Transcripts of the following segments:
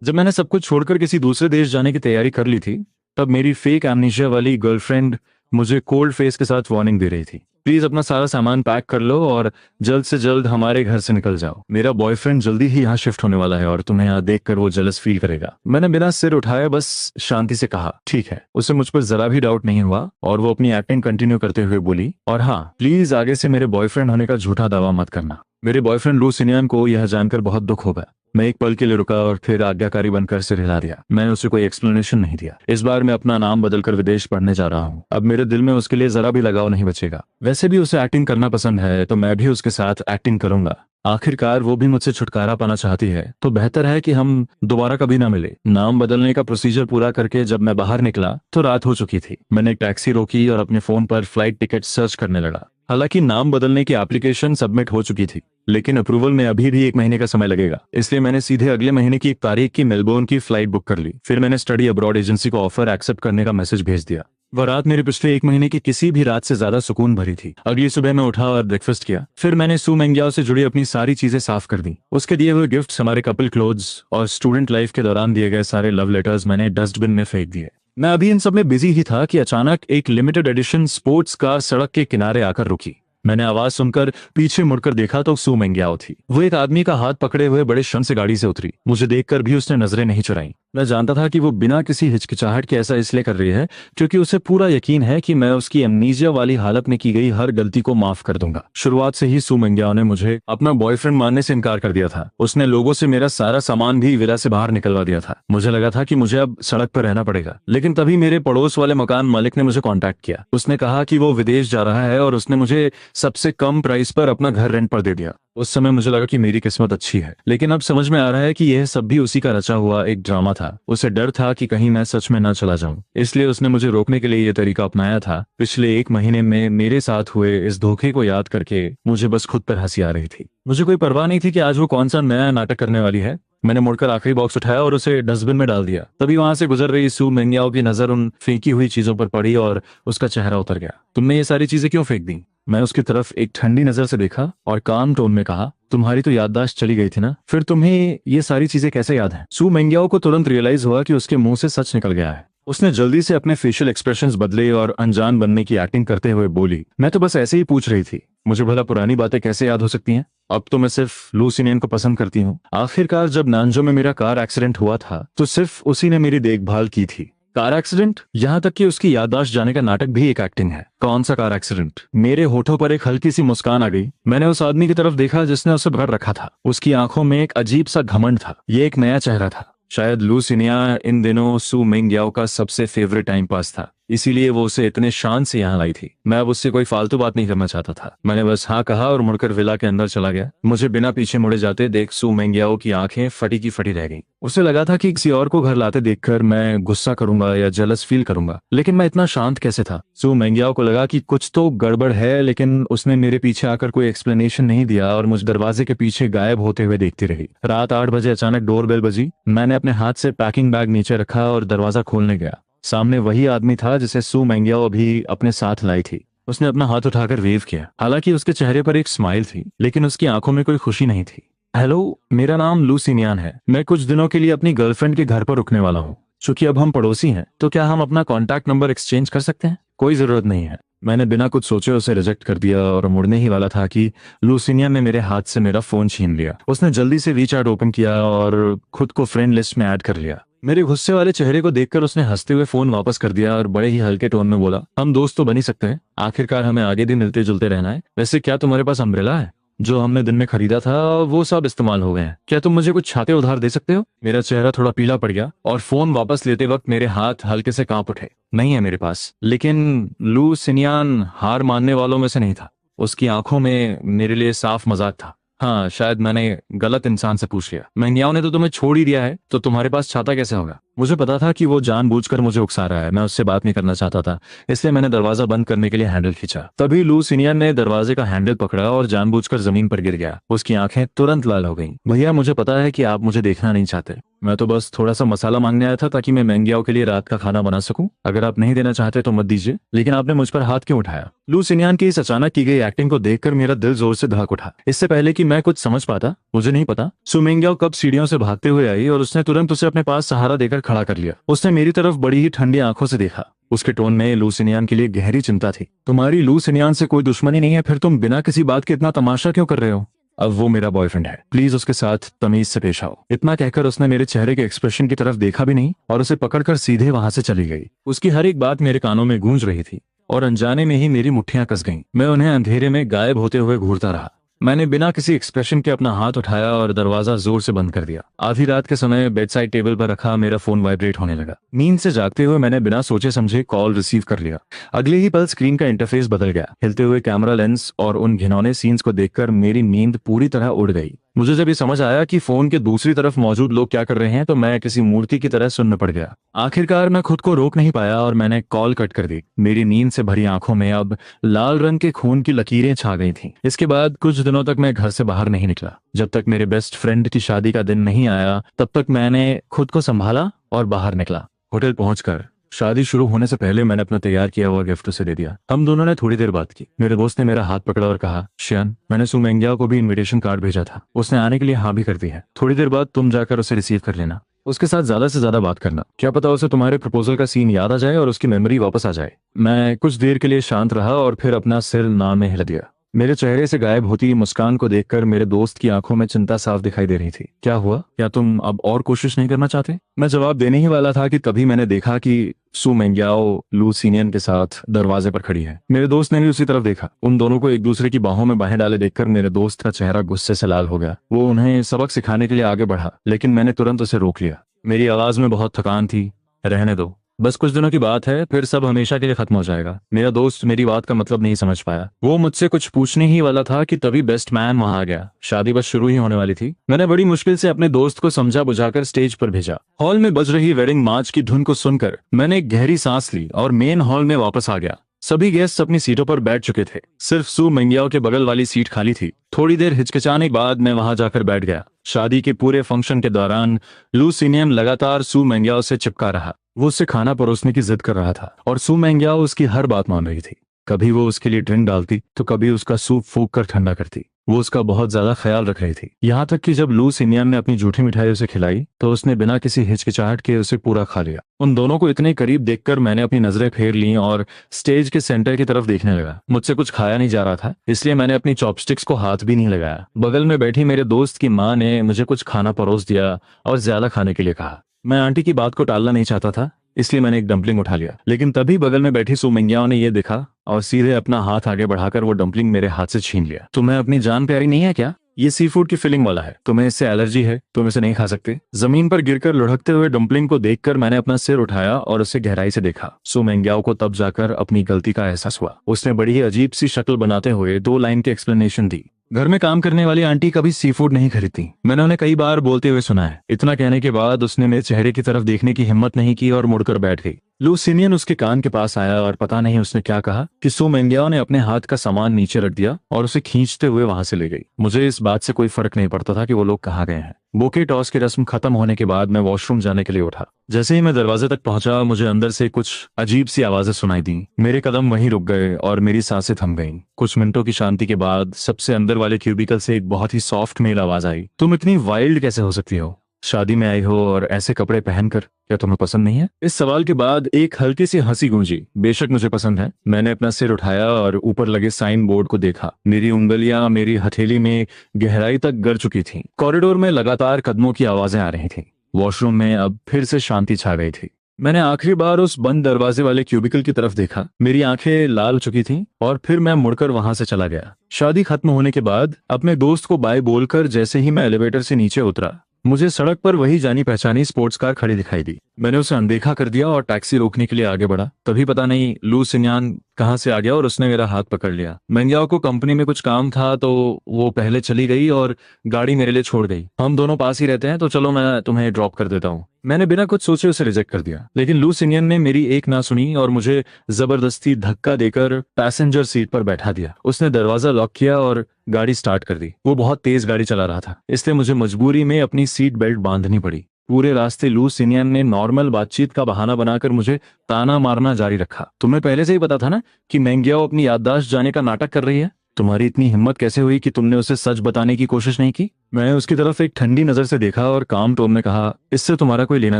जब मैंने सब कुछ छोड़कर किसी दूसरे देश जाने की तैयारी कर ली थी, तब मेरी फेक एमनीशिया वाली गर्लफ्रेंड मुझे कोल्ड फेस के साथ वार्निंग दे रही थी। प्लीज अपना सारा सामान पैक कर लो और जल्द से जल्द हमारे घर से निकल जाओ। मेरा बॉयफ्रेंड जल्दी ही यहाँ शिफ्ट होने वाला है और तुम्हें यहाँ देखकर वो जेलस फील करेगा। मैंने बिना सिर उठाए बस शांति से कहा, ठीक है। उसे मुझ पर जरा भी डाउट नहीं हुआ और वो अपनी एक्टिंग कंटिन्यू करते हुए बोली, और हाँ, प्लीज आगे से मेरे बॉयफ्रेंड होने का झूठा दावा मत करना। मेरे बॉयफ्रेंड लू सिनियन को यह जानकर बहुत दुख होगा। मैं एक पल के लिए रुका और फिर आज्ञाकारी बनकर सिर हिला दिया। मैंने उसे कोई एक्सप्लेनेशन नहीं दिया। इस बार मैं अपना नाम बदलकर विदेश पढ़ने जा रहा हूँ। अब मेरे दिल में उसके लिए जरा भी लगाव नहीं बचेगा। वैसे भी उसे एक्टिंग करना पसंद है तो मैं भी उसके साथ एक्टिंग करूंगा। आखिरकार वो भी मुझसे छुटकारा पाना चाहती है, तो बेहतर है कि हम दोबारा कभी ना मिले। नाम बदलने का प्रोसीजर पूरा करके जब मैं बाहर निकला तो रात हो चुकी थी। मैंने एक टैक्सी रोकी और अपने फोन पर फ्लाइट टिकट सर्च करने लगा। हालांकि नाम बदलने की एप्लीकेशन सबमिट हो चुकी थी, लेकिन अप्रूवल में अभी भी 1 महीने का समय लगेगा। इसलिए मैंने सीधे अगले महीने की 1 तारीख की मेलबोर्न की फ्लाइट बुक कर ली। फिर मैंने स्टडी अब्रॉड एजेंसी को ऑफर एक्सेप्ट करने का मैसेज भेज दिया। वह रात मेरे पिछले 1 महीने की किसी भी रात से ज्यादा सुकून भरी थी। अगली सुबह मैं उठा और ब्रेकफास्ट किया। फिर मैंने सू मेंग्याओ से जुड़ी अपनी सारी चीजें साफ कर दी। उसके दिए हुए गिफ्ट्स, हमारे कपल क्लोथ्स और स्टूडेंट लाइफ के दौरान दिए गए सारे लव लेटर्स मैंने डस्टबिन में फेंक दिए। मैं अभी इन सब में बिजी ही था कि अचानक एक लिमिटेड एडिशन स्पोर्ट्स कार सड़क के किनारे आकर रुकी। मैंने आवाज सुनकर पीछे मुड़कर देखा तो सू मेंग्याओ थी। वो एक आदमी का हाथ पकड़े हुए बड़े क्षण से गाड़ी से उतरी। मुझे देखकर भी उसने नजरें नहीं चुराई। मैं जानता था कि वो बिना किसी हिचकिचाहट के ऐसा इसलिए कर रही है क्योंकि उसे पूरा यकीन है कि मैं उसकी एमनीजिया वाली हालत में की गई हर गलती को माफ कर दूंगा। शुरुआत से ही सू मेंग्याओ ने मुझे अपना बॉयफ्रेंड मानने से इनकार कर दिया था। उसने लोगों से मेरा सारा सामान भी विला से बाहर निकलवा दिया था। मुझे लगा था कि मुझे अब सड़क पर रहना पड़ेगा, लेकिन तभी मेरे पड़ोस वाले मकान मालिक ने मुझे कॉन्टैक्ट किया। उसने कहा कि वो विदेश जा रहा है और उसने मुझे सबसे कम प्राइस पर अपना घर रेंट पर दे दिया। उस समय मुझे लगा कि मेरी किस्मत अच्छी है, लेकिन अब समझ में आ रहा है कि यह सब भी उसी का रचा हुआ एक ड्रामा था। उसे डर था कि कहीं मैं सच में न चला जाऊं, इसलिए उसने मुझे रोकने के लिए यह तरीका अपनाया था। पिछले 1 महीने में मेरे साथ हुए इस धोखे को याद करके मुझे बस खुद पर हंसी आ रही थी। मुझे कोई परवाह नहीं थी कि आज वो कौन सा नया नाटक करने वाली है। मैंने मुड़कर आखिरी बॉक्स उठाया और उसे डस्टबिन में डाल दिया। तभी वहां से गुजर रही सू मेंग्याओ की नजर उन फेंकी हुई चीजों पर पड़ी और उसका चेहरा उतर गया। तुमने ये सारी चीजें क्यों फेंक दी? मैं उसकी तरफ एक ठंडी नजर से देखा और काम टोन में कहा, तुम्हारी तो याददाश्त चली गई थी ना, फिर तुम्हें ये सारी चीजें कैसे याद हैं? सू मेंग्याओ को तुरंत रियलाइज हुआ कि उसके मुंह से सच निकल गया है। उसने जल्दी से अपने फेशियल एक्सप्रेशंस बदले और अनजान बनने की एक्टिंग करते हुए बोली, मैं तो बस ऐसे ही पूछ रही थी। मुझे भला पुरानी बातें कैसे याद हो सकती हैं? अब तो मैं सिर्फ लू सिनियन को पसंद करती हूँ। आखिरकार जब नानजो में मेरा कार एक्सीडेंट हुआ था तो सिर्फ उसी ने मेरी देखभाल की थी। Car accident? यहाँ तक कि उसकी याददाश्त जाने का नाटक भी एक एक्टिंग है। कौन सा कार एक्सीडेंट? मेरे होठों पर एक हल्की सी मुस्कान आ गई। मैंने उस आदमी की तरफ देखा जिसने उसे पकड़ रखा था। उसकी आंखों में एक अजीब सा घमंड था। ये एक नया चेहरा था। शायद लू सिनिया इन दिनों सू मेंग्याओ का सबसे फेवरेट टाइम पास था, इसीलिए वो उसे इतने शान से यहाँ लाई थी। मैं अब उससे कोई फालतू बात नहीं करना चाहता था। मैंने बस हाँ कहा और मुड़कर विला के अंदर चला गया। मुझे बिना पीछे मुड़े जाते देख सू मेंग्याओ की आंखें फटी की फटी रह गईं। उसे लगा था कि किसी और को घर लाते देखकर मैं गुस्सा करूंगा या जेलस फील करूंगा, लेकिन मैं इतना शांत कैसे था? सू मेंग्याओ को लगा कि कुछ तो गड़बड़ है, लेकिन उसने मेरे पीछे आकर कोई एक्सप्लेनेशन नहीं दिया और मुझ दरवाजे के पीछे गायब होते हुए देखती रही। रात 8 बजे अचानक डोरबेल बजी। मैंने अपने हाथ से पैकिंग बैग नीचे रखा और दरवाजा खोलने गया। सामने वही आदमी था जिसे सू मेंग्याओ अभी अपने साथ लाई थी। उसने अपना हाथ उठाकर वेव किया। हालांकि उसके चेहरे पर एक स्माइल थी, लेकिन उसकी आंखों में कोई खुशी नहीं थी। हेलो, मेरा नाम लू सिनियन है। मैं कुछ दिनों के लिए अपनी गर्लफ्रेंड के घर पर रुकने वाला हूँ। चूंकि अब हम पड़ोसी हैं, तो क्या हम अपना कॉन्टैक्ट नंबर एक्सचेंज कर सकते हैं? कोई जरूरत नहीं है। मैंने बिना कुछ सोचे उसे रिजेक्ट कर दिया और मुड़ने ही वाला था कि लू सिनियन ने मेरे हाथ से मेरा फोन छीन लिया। उसने जल्दी से वीचैट ओपन किया और खुद को फ्रेंड लिस्ट में ऐड कर लिया। मेरे गुस्से वाले चेहरे को देखकर उसने हंसते हुए फोन वापस कर दिया और बड़े ही हल्के टोन में बोला, हम दोस्त तो बन ही सकते हैं। आखिरकार हमें आगे भी मिलते जुलते रहना है। वैसे क्या तुम्हारे पास अम्ब्रेला है? जो हमने दिन में खरीदा था वो सब इस्तेमाल हो गए हैं। क्या तुम मुझे कुछ छाते उधार दे सकते हो? मेरा चेहरा थोड़ा पीला पड़ गया और फोन वापस लेते वक्त मेरे हाथ हल्के से कांप उठे। नहीं है मेरे पास। लेकिन लू सिनियन हार मानने वालों में से नहीं था। उसकी आंखों में मेरे लिए साफ मजाक था। हाँ, शायद मैंने गलत इंसान से पूछ लिया। मेंग्याओ ने तो तुम्हें छोड़ ही दिया है, तो तुम्हारे पास छाता कैसे होगा? मुझे पता था कि वो जानबूझकर मुझे उकसा रहा है। मैं उससे बात नहीं करना चाहता था, इसलिए मैंने दरवाजा बंद करने के लिए हैंडल खींचा। तभी लू सीनियर ने दरवाजे का हैंडल पकड़ा और जानबूझकर जमीन पर गिर गया। उसकी आंखें तुरंत लाल हो गईं। भैया, मुझे पता है कि आप मुझे देखना नहीं चाहते। मैं तो बस थोड़ा सा मसाला मांगने आया था ताकि मैं मैंगियाओ के लिए रात का खाना बना सकूं। अगर आप नहीं देना चाहते तो मत दीजिए, लेकिन आपने मुझ पर हाथ क्यों उठाया? लू सिनियान की इस अचानक की गई एक्टिंग को देखकर मेरा दिल जोर से धड़क उठा। इससे पहले कि मैं कुछ समझ पाता, मुझे नहीं पता सु मेंगियाओ कब सीढ़ियों से भागते हुए आई और उसने तुरंत उसे अपने पास सहारा देकर खड़ा कर लिया। उसने मेरी तरफ बड़ी ही ठंडी आंखों से देखा। उसके टोन में लू सिनियान के लिए गहरी चिंता थी। तुम्हारी लू सिनियान से कोई दुश्मनी नहीं है, फिर तुम बिना किसी बात के इतना तमाशा क्यों कर रहे हो? अब वो मेरा बॉयफ्रेंड है, प्लीज उसके साथ तमीज से पेश आओ। इतना कहकर उसने मेरे चेहरे के एक्सप्रेशन की तरफ देखा भी नहीं और उसे पकड़कर सीधे वहां से चली गई। उसकी हर एक बात मेरे कानों में गूंज रही थी और अनजाने में ही मेरी मुट्ठियां कस गईं। मैं उन्हें अंधेरे में गायब होते हुए घूरता रहा। मैंने बिना किसी एक्सप्रेशन के अपना हाथ उठाया और दरवाजा जोर से बंद कर दिया। आधी रात के समय बेड साइड टेबल पर रखा मेरा फोन वाइब्रेट होने लगा। नींद से जागते हुए मैंने बिना सोचे समझे कॉल रिसीव कर लिया। अगले ही पल स्क्रीन का इंटरफेस बदल गया। हिलते हुए कैमरा लेंस और उन घिनौने सीन्स को देखकर मेरी नींद पूरी तरह उड़ गई। मुझे जब ये समझ आया कि फोन के दूसरी तरफ मौजूद लोग क्या कर रहे हैं तो मैं किसी मूर्ति की तरह सुन्न पड़ गया। आखिरकार मैं खुद को रोक नहीं पाया और मैंने कॉल कट कर दी। मेरी नींद से भरी आंखों में अब लाल रंग के खून की लकीरें छा गई थीं। इसके बाद कुछ दिनों तक मैं घर से बाहर नहीं निकला। जब तक मेरे बेस्ट फ्रेंड की शादी का दिन नहीं आया तब तक मैंने खुद को संभाला और बाहर निकला। होटल पहुंचकर शादी शुरू होने से पहले मैंने अपना तैयार किया हुआ गिफ्ट उसे दे दिया। हम दोनों ने थोड़ी देर बात की। मेरे दोस्त ने मेरा हाथ पकड़ा और कहा, शियान, मैंने सु मेंगियाओ को भी इनविटेशन कार्ड भेजा था, उसने आने के लिए हाँ भी कर दी है। थोड़ी देर बाद तुम जाकर उसे रिसीव कर लेना। उसके साथ ज्यादा से ज्यादा बात करना, क्या पता उसे तुम्हारे प्रपोजल का सीन याद आ जाए और उसकी मेमोरी वापस आ जाए। मैं कुछ देर के लिए शांत रहा और फिर अपना सिर ना में हिला दिया। मेरे चेहरे से गायब होती मुस्कान को देखकर मेरे दोस्त की आंखों में चिंता साफ दिखाई दे रही थी। क्या हुआ? क्या तुम अब और कोशिश नहीं करना चाहते? मैं जवाब देने ही वाला था कि तभी मैंने देखा कि सु मेंगियाओ लू सीनियन के साथ दरवाजे पर खड़ी है। मेरे दोस्त ने भी उसी तरफ देखा। उन दोनों को एक दूसरे की बाहों में बाहें डाले देखकर मेरे दोस्त का चेहरा गुस्से से लाल हो गया। वो उन्हें सबक सिखाने के लिए आगे बढ़ा, लेकिन मैंने तुरंत उसे रोक लिया। मेरी आवाज में बहुत थकान थी। रहने दो, बस कुछ दिनों की बात है, फिर सब हमेशा के लिए खत्म हो जाएगा। मेरा दोस्त मेरी बात का मतलब नहीं समझ पाया। वो मुझसे कुछ पूछने ही वाला था कि तभी बेस्ट मैन वहां आ गया। शादी बस शुरू ही होने वाली थी। मैंने बड़ी मुश्किल से अपने दोस्त को समझा बुझाकर स्टेज पर भेजा। हॉल में बज रही वेडिंग मार्च की धुन को सुनकर मैंने एक गहरी सांस ली और मेन हॉल में वापस आ गया। सभी गेस्ट अपनी सीटों पर बैठ चुके थे। सिर्फ सु मेंगियाओ के बगल वाली सीट खाली थी। थोड़ी देर हिचकिचाने के बाद मैं वहां जाकर बैठ गया। शादी के पूरे फंक्शन के दौरान लू सीनियन लगातार सु मेंगियाओ से चिपका रहा। वो उससे खाना परोसने की जिद कर रहा था और सु मेंगियाओ उसकी हर बात मान रही थी। कभी वो उसके लिए ड्रिंक डालती तो कभी उसका सूप फूंक कर ठंडा करती। वो उसका बहुत ज्यादा ख्याल रख रही थी। यहाँ तक कि जब लू सिनियन ने अपनी झूठी मिठाई उसे खिलाई तो उसने बिना किसी हिचकिचाहट के उसे पूरा खा लिया। उन दोनों को इतने करीब देखकर मैंने अपनी नजरें फेर लीं और स्टेज के सेंटर की तरफ देखने लगा। मुझसे कुछ खाया नहीं जा रहा था, इसलिए मैंने अपनी चॉपस्टिक्स को हाथ भी नहीं लगाया। बगल में बैठी मेरे दोस्त की माँ ने मुझे कुछ खाना परोस दिया और ज्यादा खाने के लिए कहा। मैं आंटी की बात को टालना नहीं चाहता था, इसलिए मैंने एक डम्पलिंग उठा लिया। लेकिन तभी बगल में बैठी सु मेंगियाओ ने यह देखा और सीधे अपना हाथ आगे बढ़ाकर वो डम्पलिंग मेरे हाथ से छीन लिया। तुम्हें अपनी जान प्यारी नहीं है क्या? ये सी फूड की फिलिंग वाला है, तुम्हें इससे एलर्जी है, तुम इसे नहीं खा सकते। जमीन पर गिरकर लुढ़कते हुए डम्पलिंग को देखकर मैंने अपना सिर उठाया और उसे गहराई से देखा। सु मेंगियाओ को तब जाकर अपनी गलती का एहसास हुआ। उसने बड़ी ही अजीब सी शक्ल बनाते हुए 2 लाइन की एक्सप्लेनेशन दी। घर में काम करने वाली आंटी कभी सी फूड नहीं खरीदती, मैंने उन्हें कई बार बोलते हुए सुना है। इतना कहने के बाद उसने मेरे चेहरे की तरफ देखने की हिम्मत नहीं की और मुड़कर बैठ गई। लू सिनियन उसके कान के पास आया और पता नहीं उसने क्या कहा कि सु मेंगियाओ ने अपने हाथ का सामान नीचे रख दिया और उसे खींचते हुए वहां से ले गई। मुझे इस बात से कोई फर्क नहीं पड़ता था कि वो लोग कहाँ गए हैं। बोके टॉस की रस्म खत्म होने के बाद मैं वॉशरूम जाने के लिए उठा। जैसे ही मैं दरवाजे तक पहुंचा मुझे अंदर से कुछ अजीब सी आवाजें सुनाई दी। मेरे कदम वहीं रुक गए और मेरी सांसें थम गईं। कुछ मिनटों की शांति के बाद सबसे अंदर वाले क्यूबिकल से एक बहुत ही सॉफ्ट मेल आवाज आई। तुम इतनी वाइल्ड कैसे हो सकती हो? शादी में आई हो और ऐसे कपड़े पहनकर, क्या तुम्हें पसंद नहीं है? इस सवाल के बाद एक हल्की सी हंसी गूंजी। बेशक मुझे पसंद है। मैंने अपना सिर उठाया और ऊपर लगे साइन बोर्ड को देखा। मेरी उंगलियां मेरी हथेली में गहराई तक गिर चुकी थीं। कॉरिडोर में लगातार कदमों की आवाजें आ रही थीं। वॉशरूम में अब फिर से शांति छा गई थी। मैंने आखिरी बार उस बंद दरवाजे वाले क्यूबिकल की तरफ देखा। मेरी आंखें लाल हो चुकी थीं और फिर मैं मुड़कर वहां से चला गया। शादी खत्म होने के बाद अपने दोस्त को बाय बोलकर जैसे ही मैं एलिवेटर से नीचे उतरा मुझे सड़क पर वही जानी पहचानी स्पोर्ट्स कार खड़ी दिखाई दी। मैंने उसे अनदेखा कर दिया और टैक्सी रोकने के लिए आगे बढ़ा। तभी पता नहीं लू सिनियान कहां से आ गया और उसने मेरा हाथ पकड़ लिया। मेंगियाओ को कंपनी में कुछ काम था तो वो पहले चली गई और गाड़ी मेरे लिए छोड़ गई। हम दोनों पास ही रहते हैं तो चलो मैं तुम्हें ड्रॉप कर देता हूँ। मैंने बिना कुछ सोचे उसे रिजेक्ट कर दिया, लेकिन लू सिनियन ने मेरी एक ना सुनी और मुझे जबरदस्ती धक्का देकर पैसेंजर सीट पर बैठा दिया। उसने दरवाजा लॉक किया और गाड़ी स्टार्ट कर दी। वो बहुत तेज गाड़ी चला रहा था, इसलिए मुझे मजबूरी में अपनी सीट बेल्ट बांधनी पड़ी। पूरे रास्ते लू सिनियन ने नॉर्मल बातचीत का बहाना बनाकर मुझे ताना मारना जारी रखा। तुम्हें पहले से ही पता था ना कि मेंग्याओ अपनी याददाश्त जाने का नाटक कर रही है। तुम्हारी इतनी हिम्मत कैसे हुई कि तुमने उसे सच बताने की कोशिश नहीं की? मैं उसकी तरफ एक ठंडी नजर से देखा और काम टोन में कहा, इससे तुम्हारा कोई लेना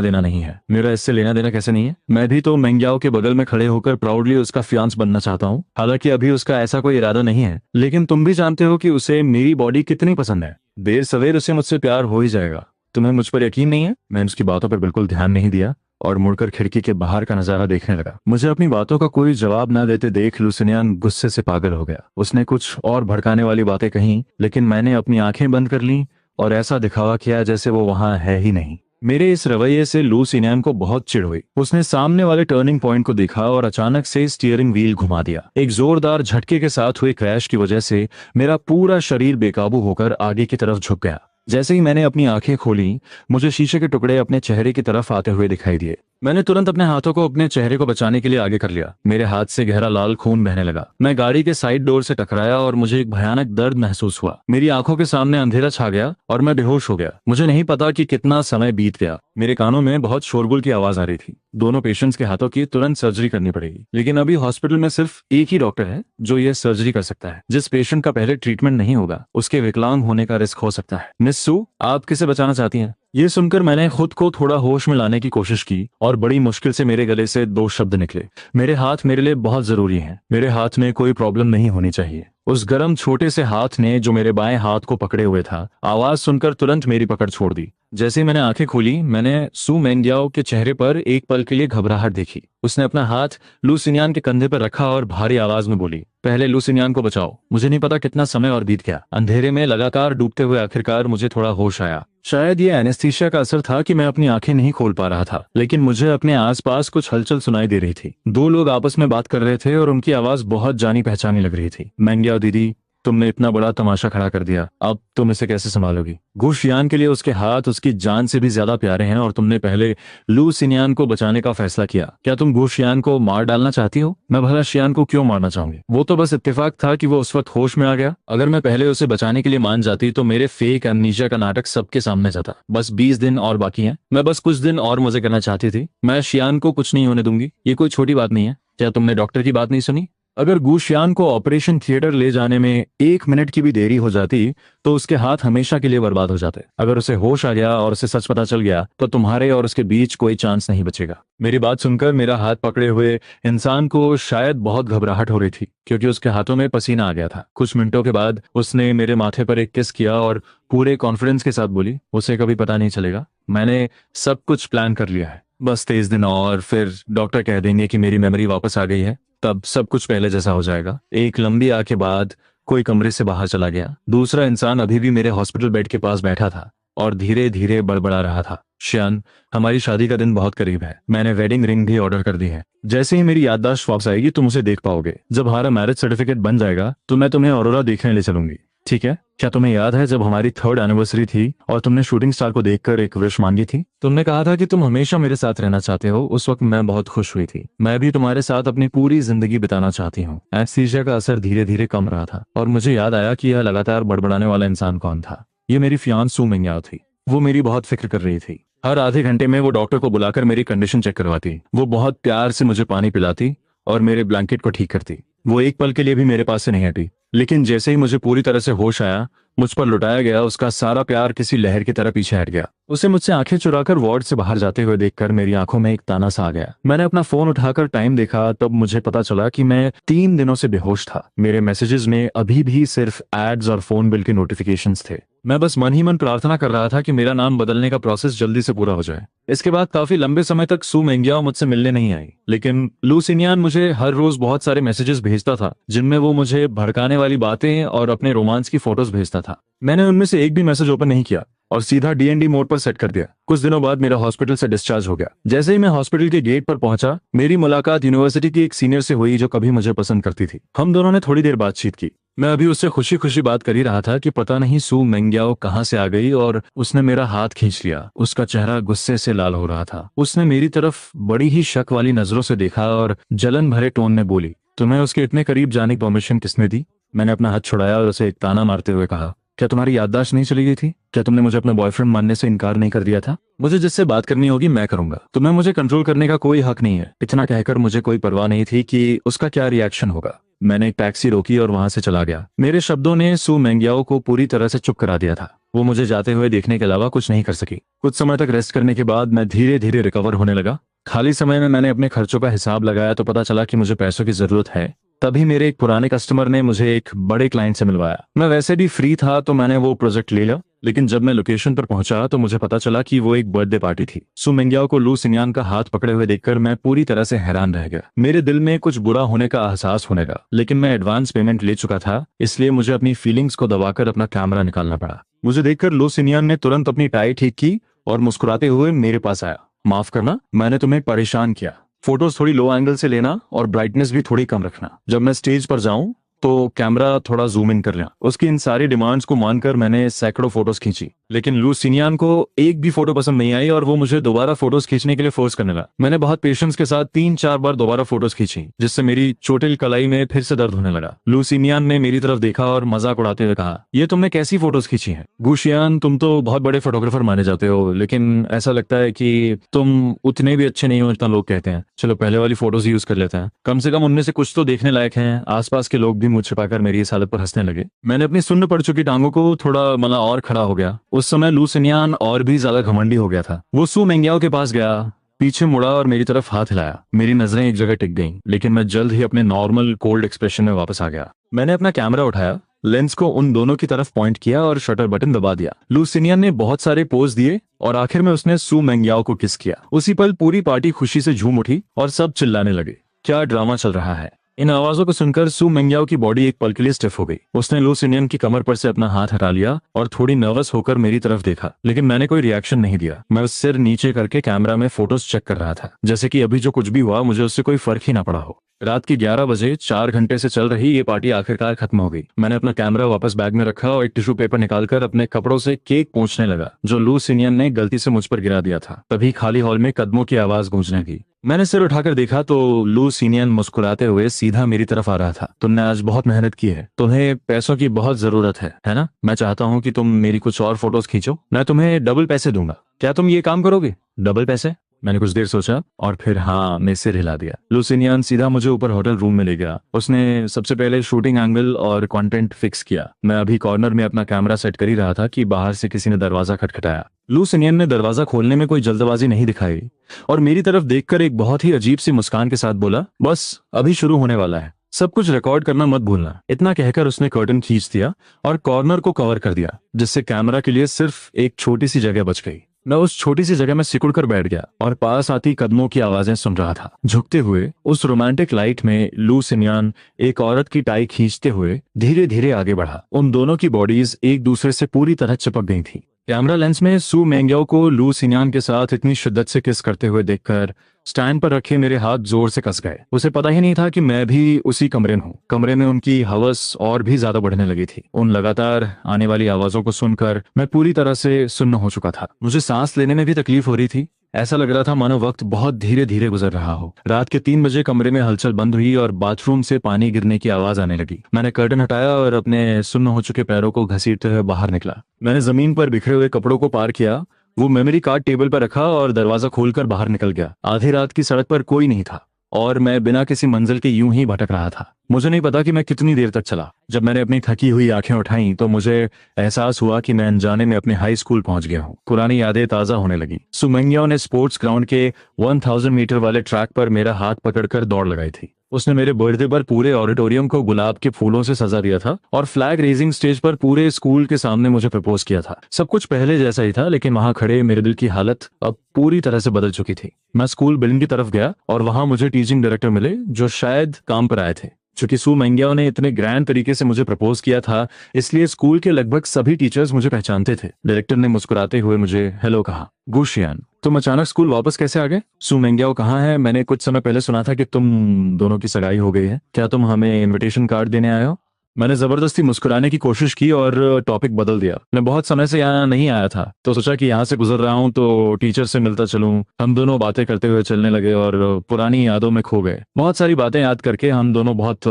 देना नहीं है। मेरा इससे लेना देना कैसे नहीं है? मैं भी तो मेंग्याओ के बगल में खड़े होकर प्राउडली उसका फियांस बनना चाहता हूँ। हालांकि अभी उसका ऐसा कोई इरादा नहीं है, लेकिन तुम भी जानते हो कि उसे मेरी बॉडी कितनी पसंद है। देर सवेर उसे मुझसे प्यार हो ही जाएगा। तुम्हें मुझ पर यकीन नहीं है? मैंने उसकी बातों पर बिल्कुल ध्यान नहीं दिया और मुड़कर खिड़की के बाहर का नजारा देखने लगा। मुझे अपनी बातों का कोई जवाब न देते देख लू सिनियन गुस्से से पागल हो गया। उसने कुछ और भड़काने वाली बातें कहीं, लेकिन मैंने अपनी आंखें बंद कर लीं और ऐसा दिखावा किया जैसे वो वहां है ही नहीं। मेरे इस रवैये से लू सिनियन को बहुत चिढ़ हुई। उसने सामने वाले टर्निंग पॉइंट को देखा और अचानक से स्टीयरिंग व्हील घुमा दिया। एक जोरदार झटके के साथ हुए क्रैश की वजह से मेरा पूरा शरीर बेकाबू होकर आगे की तरफ झुक गया। जैसे ही मैंने अपनी आंखें खोली, मुझे शीशे के टुकड़े अपने चेहरे की तरफ आते हुए दिखाई दिए। मैंने तुरंत अपने हाथों को अपने चेहरे को बचाने के लिए आगे कर लिया। मेरे हाथ से गहरा लाल खून बहने लगा। मैं गाड़ी के साइड डोर से टकराया और मुझे एक भयानक दर्द महसूस हुआ। मेरी आंखों के सामने अंधेरा छा गया और मैं बेहोश हो गया। मुझे नहीं पता कि कितना समय बीत गया। मेरे कानों में बहुत शोरगुल की आवाज आ रही थी। दोनों पेशेंट्स के हाथों की तुरंत सर्जरी करनी पड़ेगी, लेकिन अभी हॉस्पिटल में सिर्फ एक ही डॉक्टर है जो ये सर्जरी कर सकता है। जिस पेशेंट का पहले ट्रीटमेंट नहीं होगा, उसके विकलांग होने का रिस्क हो सकता है। मिस सू, आप किसे बचाना चाहती हैं? ये सुनकर मैंने खुद को थोड़ा होश में लाने की कोशिश की और बड़ी मुश्किल से मेरे गले से दो शब्द निकले, मेरे हाथ मेरे लिए बहुत जरूरी हैं। मेरे हाथ में कोई प्रॉब्लम नहीं होनी चाहिए। उस गरम छोटे से हाथ ने जो मेरे बाएं हाथ को पकड़े हुए था, आवाज सुनकर तुरंत मेरी पकड़ छोड़ दी। जैसे ही मैंने आंखें खोली, मैंने सू मेंग्याओ के चेहरे पर एक पल के लिए घबराहट देखी। उसने अपना हाथ लू सिनियन के कंधे पर रखा और भारी आवाज में बोली, पहले लू सिनियन को बचाओ। मुझे नहीं पता कितना समय और बीत गया। अंधेरे में लगातार डूबते हुए आखिरकार मुझे थोड़ा होश आया। शायद ये एनेस्थीसिया का असर था कि मैं अपनी आंखें नहीं खोल पा रहा था, लेकिन मुझे अपने आसपास कुछ हलचल सुनाई दे रही थी। दो लोग आपस में बात कर रहे थे और उनकी आवाज बहुत जानी पहचानी लग रही थी। मेंग्याओ दीदी, तुमने इतना बड़ा तमाशा खड़ा कर दिया, अब तुम इसे कैसे संभालोगी? गु शियान के लिए उसके हाथ उसकी जान से भी ज्यादा प्यारे हैं और तुमने पहले लू सिनियन को बचाने का फैसला किया। क्या तुम गु शियान को मार डालना चाहती हो? मैं भला शियान को क्यों मारना चाहूंगी? वो तो बस इत्तेफाक था कि वो उस वक्त होश में आ गया। अगर मैं पहले उसे बचाने के लिए मान जाती तो मेरे फेक एमनीशिया का नाटक सबके सामने जाता। बस 20 दिन और बाकी हैं। मैं बस कुछ दिन और मजे करना चाहती थी। मैं शियान को कुछ नहीं होने दूंगी। ये कोई छोटी बात नहीं है। क्या तुमने डॉक्टर की बात नहीं सुनी? अगर गु शियान को ऑपरेशन थिएटर ले जाने में 1 मिनट की भी देरी हो जाती तो उसके हाथ हमेशा के लिए बर्बाद हो जाते। अगर उसे होश आ गया और उसे सच पता चल गया तो तुम्हारे और उसके बीच कोई चांस नहीं बचेगा। मेरी बात सुनकर मेरा हाथ पकड़े हुए इंसान को शायद बहुत घबराहट हो रही थी, क्योंकि उसके हाथों में पसीना आ गया था। कुछ मिनटों के बाद उसने मेरे माथे पर एक किस किया और पूरे कॉन्फिडेंस के साथ बोली, उसे कभी पता नहीं चलेगा। मैंने सब कुछ प्लान कर लिया है। बस 23 दिन और फिर डॉक्टर कह देंगे कि मेरी मेमोरी वापस आ गई है। तब सब कुछ पहले जैसा हो जाएगा। एक लंबी आह के बाद कोई कमरे से बाहर चला गया। दूसरा इंसान अभी भी मेरे हॉस्पिटल बेड के पास बैठा था और धीरे धीरे बड़बड़ा रहा था, शियान, हमारी शादी का दिन बहुत करीब है। मैंने वेडिंग रिंग भी ऑर्डर कर दी है। जैसे ही मेरी याददाश्त वापस आएगी तुम उसे देख पाओगे। जब हमारा मैरिज सर्टिफिकेट बन जाएगा तो मैं तुम्हें ऑरोरा देखने ले चलूंगी, ठीक है? क्या तुम्हें याद है जब हमारी 3rd एनिवर्सरी थी और तुमने शूटिंग स्टार को देखकर एक विश मांगी थी? तुमने कहा था कि तुम हमेशा मेरे साथ रहना चाहते हो। उस वक्त मैं बहुत खुश हुई थी। मैं भी तुम्हारे साथ अपनी पूरी जिंदगी बिताना चाहती हूँ। एनेस्थीसिया का असर धीरे धीरे कम रहा था और मुझे याद आया कि यह लगातार बड़बड़ाने वाला इंसान कौन था। ये मेरी फियांस सू मेंग्याओ थी। वो मेरी बहुत फिक्र कर रही थी। हर आधे घंटे में वो डॉक्टर को बुलाकर मेरी कंडीशन चेक करवाती। वो बहुत प्यार से मुझे पानी पिलाती और मेरे ब्लैंकेट को ठीक करती। वो एक पल के लिए भी मेरे पास से नहीं हटी। लेकिन जैसे ही मुझे पूरी तरह से होश आया, मुझ पर लुटाया गया उसका सारा प्यार किसी लहर की तरह पीछे हट गया। उसे मुझसे आंखें चुराकर वार्ड से बाहर जाते हुए देखकर मेरी आंखों में एक ताना सा आ गया। मैंने अपना फोन उठाकर टाइम देखा, तब मुझे पता चला कि मैं 3 दिनों से बेहोश था। मेरे मैसेजेस में अभी भी सिर्फ एड्स और फोन बिल के नोटिफिकेशंस थे। मैं बस मन ही मन प्रार्थना कर रहा था कि मेरा नाम बदलने का प्रोसेस जल्दी से पूरा हो जाए। इसके बाद काफी लंबे समय तक सू मेंग्याओ मुझसे मिलने नहीं आई, लेकिन लू सिनियन मुझे हर रोज बहुत सारे मैसेजेस भेजता था, जिनमें वो मुझे भड़काने वाली बातें और अपने रोमांस की फोटोज भेजता था। मैंने उनमें से एक भी मैसेज ओपन नहीं किया और सीधा DND मोड पर सेट कर दिया। कुछ दिनों बाद मेरा हॉस्पिटल से डिस्चार्ज हो गया। जैसे ही मैं हॉस्पिटल के गेट पर पहुंचा, मेरी मुलाकात यूनिवर्सिटी की एक सीनियर से हुई जो कभी मुझे पसंद करती थी। हम दोनों ने थोड़ी देर बातचीत की। मैं अभी उससे खुशी खुशी बात कर ही रहा था कि पता नहीं सू मेंग्याओ कहाँ से आ गई और उसने मेरा हाथ खींच लिया। उसका चेहरा गुस्से से लाल हो रहा था। उसने मेरी तरफ बड़ी ही शक वाली नजरों से देखा और जलन भरे टोन में बोली, तुम्हें उसके इतने करीब जाने की परमिशन किसने दी? मैंने अपना हाथ छुड़ाया और उसे एक ताना मारते हुए कहा, क्या तुम्हारी याददाश्त नहीं चली गई थी? क्या तुमने मुझे अपना बॉयफ्रेंड मानने से इनकार नहीं कर दिया था? मुझे जिससे बात करनी होगी मैं करूंगा, तुम्हें मुझे कंट्रोल करने का कोई हक नहीं है। इतना कहकर मुझे कोई परवाह नहीं थी कि उसका क्या रिएक्शन होगा। मैंने एक टैक्सी रोकी और वहां से चला गया। मेरे शब्दों ने सू मेंग्याओ को पूरी तरह से चुप करा दिया था। वो मुझे जाते हुए देखने के अलावा कुछ नहीं कर सकी। कुछ समय तक रेस्ट करने के बाद मैं धीरे धीरे रिकवर होने लगा। खाली समय में मैंने अपने खर्चों का हिसाब लगाया तो पता चला कि मुझे पैसों की जरूरत है। तभी मेरे एक पुराने कस्टमर ने मुझे एक बड़े क्लाइंट से मिलवाया। मैं वैसे भी फ्री था तो मैंने वो प्रोजेक्ट ले लिया, लेकिन जब मैं लोकेशन पर पहुंचा तो मुझे पता चला कि वो एक बर्थडे पार्टी थी। सू मेंग्याओ को लू सिन्यान का हाथ पकड़े हुए देखकर मैं पूरी तरह से हैरान रह गया। मेरे दिल में कुछ बुरा होने का एहसास होने लगा, लेकिन मैं एडवांस पेमेंट ले चुका था, इसलिए मुझे अपनी फीलिंग्स को दबाकर अपना कैमरा निकालना पड़ा। मुझे देखकर लू सिन्यान ने तुरंत अपनी टाई ठीक की और मुस्कुराते हुए मेरे पास आया। माफ करना, मैंने तुम्हें परेशान किया। फोटोज थोड़ी लो एंगल से लेना और ब्राइटनेस भी थोड़ी कम रखना। जब मैं स्टेज पर जाऊं तो कैमरा थोड़ा जूम इन कर लेना। उसकी इन सारी डिमांड्स को मानकर मैंने सैकड़ों फोटोज खींची, लेकिन लू सिन्यान को एक भी फोटो पसंद नहीं आई और वो मुझे दोबारा फोटोज खींचने के लिए फोर्स करने लगा। मैंने बहुत पेशेंस के साथ 3-4 बार दोबारा फोटोज खींची, जिससे मेरी चोटिल कलाई में फिर से दर्द होने लगा। लू सिन्यान ने मेरी तरफ देखा और मजाक उड़ाते हुए कहा, ये तुमने कैसी फोटोज खींची हैं? गुशियान, तुम तो बहुत बड़े फोटोग्राफर माने जाते हो, लेकिन ऐसा लगता है कि तुम उतने भी अच्छे नहीं हो जितना लोग कहते हैं। चलो पहले वाली फोटोज यूज कर लेते हैं, कम से कम उनमें से कुछ तो देखने लायक हैं। आसपास के लोग भी मुझ छिपाकर मेरी इस हालत पर हंसने लगे। मैंने अपनी सुन्न पड़ चुकी टांगों को थोड़ा और खड़ा हो गया। उस समय लू सिन्यान और भी ज्यादा घमंडी हो गया था। वो सू मेंग्याओ के पास गया, पीछे मुड़ा और मेरी तरफ हाथ हिलाया। मेरी नजरें एक जगह टिक गईं, लेकिन मैं जल्द ही अपने नॉर्मल कोल्ड एक्सप्रेशन में वापस आ गया। मैंने अपना कैमरा उठाया, लेंस को उन दोनों की तरफ पॉइंट किया और शटर बटन दबा दिया। लू सिन्यान ने बहुत सारे पोज दिए और आखिर में उसने सू मेंग्याओ को किस किया। उसी पल पूरी पार्टी खुशी से झूम उठी और सब चिल्लाने लगे, क्या ड्रामा चल रहा है। इन आवाजों को सुनकर सू मेंग्याओ की बॉडी एक पल के लिए स्टिफ हो गई। उसने लू सिन्यान की कमर पर से अपना हाथ हटा लिया और थोड़ी नर्वस होकर मेरी तरफ देखा, लेकिन मैंने कोई रिएक्शन नहीं दिया। मैं सिर नीचे करके कैमरा में फोटोज चेक कर रहा था, जैसे कि अभी जो कुछ भी हुआ मुझे उससे कोई फर्क ही ना पड़ा हो। रात की 11 बजे 4 घंटे से चल रही ये पार्टी आखिरकार खत्म हो गई। मैंने अपना कैमरा वापस बैग में रखा और एक टिश्यू पेपर निकालकर अपने कपड़ों से केक पोंछने लगा, जो लू सिन्यान ने गलती से मुझ पर गिरा दिया था। तभी खाली हॉल में कदमों की आवाज गूंजने लगी। मैंने सिर उठाकर देखा तो लू सिन्यान मुस्कुराते हुए सीधा मेरी तरफ आ रहा था। तुमने आज बहुत मेहनत की है, तुम्हें पैसों की बहुत जरूरत है ना? मैं चाहता हूँ कि तुम मेरी कुछ और फोटोज खींचो, मैं तुम्हें डबल पैसे दूंगा। क्या तुम ये काम करोगे? डबल पैसे? मैंने कुछ देर सोचा और फिर हाँ में सिर हिला दिया। लू सिन्यान सीधा मुझे ऊपर होटल रूम में ले गया। उसने सबसे पहले शूटिंग एंगल और कंटेंट फिक्स किया। मैं अभी कॉर्नर में अपना कैमरा सेट कर ही रहा था कि बाहर से किसी ने दरवाजा खटखटाया। लू सिन्यान ने दरवाजा खोलने में कोई जल्दबाजी नहीं दिखाई और मेरी तरफ देखकर एक बहुत ही अजीब सी मुस्कान के साथ बोला, बस अभी शुरू होने वाला है, सब कुछ रिकॉर्ड करना मत भूलना। इतना कहकर उसने कर्टन खींच दिया और कॉर्नर को कवर कर दिया, जिससे कैमरा के लिए सिर्फ एक छोटी सी जगह बच गई। मैं उस छोटी सी जगह में सिकुड़कर बैठ गया और पास आती कदमों की आवाजें सुन रहा था। झुकते हुए उस रोमांटिक लाइट में लू सिन्यान एक औरत की टाई खींचते हुए धीरे धीरे आगे बढ़ा। उन दोनों की बॉडीज एक दूसरे से पूरी तरह चिपक गई थी। कैमरा लेंस में सू मेंग्याओ को लू सिन्यान के साथ इतनी शिद्दत से किस करते हुए देखकर स्टैंड पर रखे मेरे हाथ जोर से कस गए। उसे पता ही नहीं था कि मैं भी उसी कमरे में हूँ। कमरे में उनकी हवस और भी ज्यादा बढ़ने लगी थी। उन लगातार आने वाली आवाजों को सुनकर मैं पूरी तरह से सुन्न हो चुका था। मुझे सांस लेने में भी तकलीफ हो रही थी। ऐसा लग रहा था मानो वक्त बहुत धीरे धीरे गुजर रहा हो। रात के 3 बजे कमरे में हलचल बंद हुई और बाथरूम से पानी गिरने की आवाज आने लगी। मैंने कर्टन हटाया और अपने सुन्न हो चुके पैरों को घसीटते हुए बाहर निकला। मैंने जमीन पर बिखरे हुए कपड़ों को पार किया, वो मेमोरी कार्ड टेबल पर रखा और दरवाजा खोलकर बाहर निकल गया। आधी रात की सड़क पर कोई नहीं था और मैं बिना किसी मंजिल के यूं ही भटक रहा था। मुझे नहीं पता कि मैं कितनी देर तक चला। जब मैंने अपनी थकी हुई आंखें उठाईं तो मुझे एहसास हुआ कि मैं अनजाने में अपने हाई स्कूल पहुंच गया हूं। पुरानी यादें ताजा होने लगी। सू मेंग्याओ ने स्पोर्ट्स ग्राउंड के 1000 मीटर वाले ट्रैक पर मेरा हाथ पकड़कर दौड़ लगाई थी। उसने मेरे बर्थडे पर पूरे ऑडिटोरियम को गुलाब के फूलों से सजा दिया था और फ्लैग रेजिंग स्टेज पर पूरे स्कूल के सामने मुझे प्रपोज किया था। सब कुछ पहले जैसा ही था, लेकिन वहां खड़े मेरे दिल की हालत अब पूरी तरह से बदल चुकी थी। मैं स्कूल बिल्डिंग की तरफ गया और वहां मुझे टीचिंग डायरेक्टर मिले, जो शायद काम पर आए थे। चूंकि सू मेंग्याओ ने इतने ग्रैंड तरीके से मुझे प्रपोज किया था, इसलिए स्कूल के लगभग सभी टीचर्स मुझे पहचानते थे। डायरेक्टर ने मुस्कुराते हुए मुझे हेलो कहा। गुशियान, तुम अचानक स्कूल वापस कैसे आ गए? सू मेंग्याओ कहाँ है? मैंने कुछ समय पहले सुना था कि तुम दोनों की सगाई हो गई है। क्या तुम हमें इनविटेशन कार्ड देने आए हो? मैंने जबरदस्ती मुस्कुराने की कोशिश की और टॉपिक बदल दिया। मैं बहुत समय से यहाँ नहीं आया था तो सोचा कि यहाँ से गुजर रहा हूँ तो टीचर से मिलता चलूं। हम दोनों बातें करते हुए चलने लगे और पुरानी यादों में खो गए। बहुत सारी बातें याद करके हम दोनों बहुत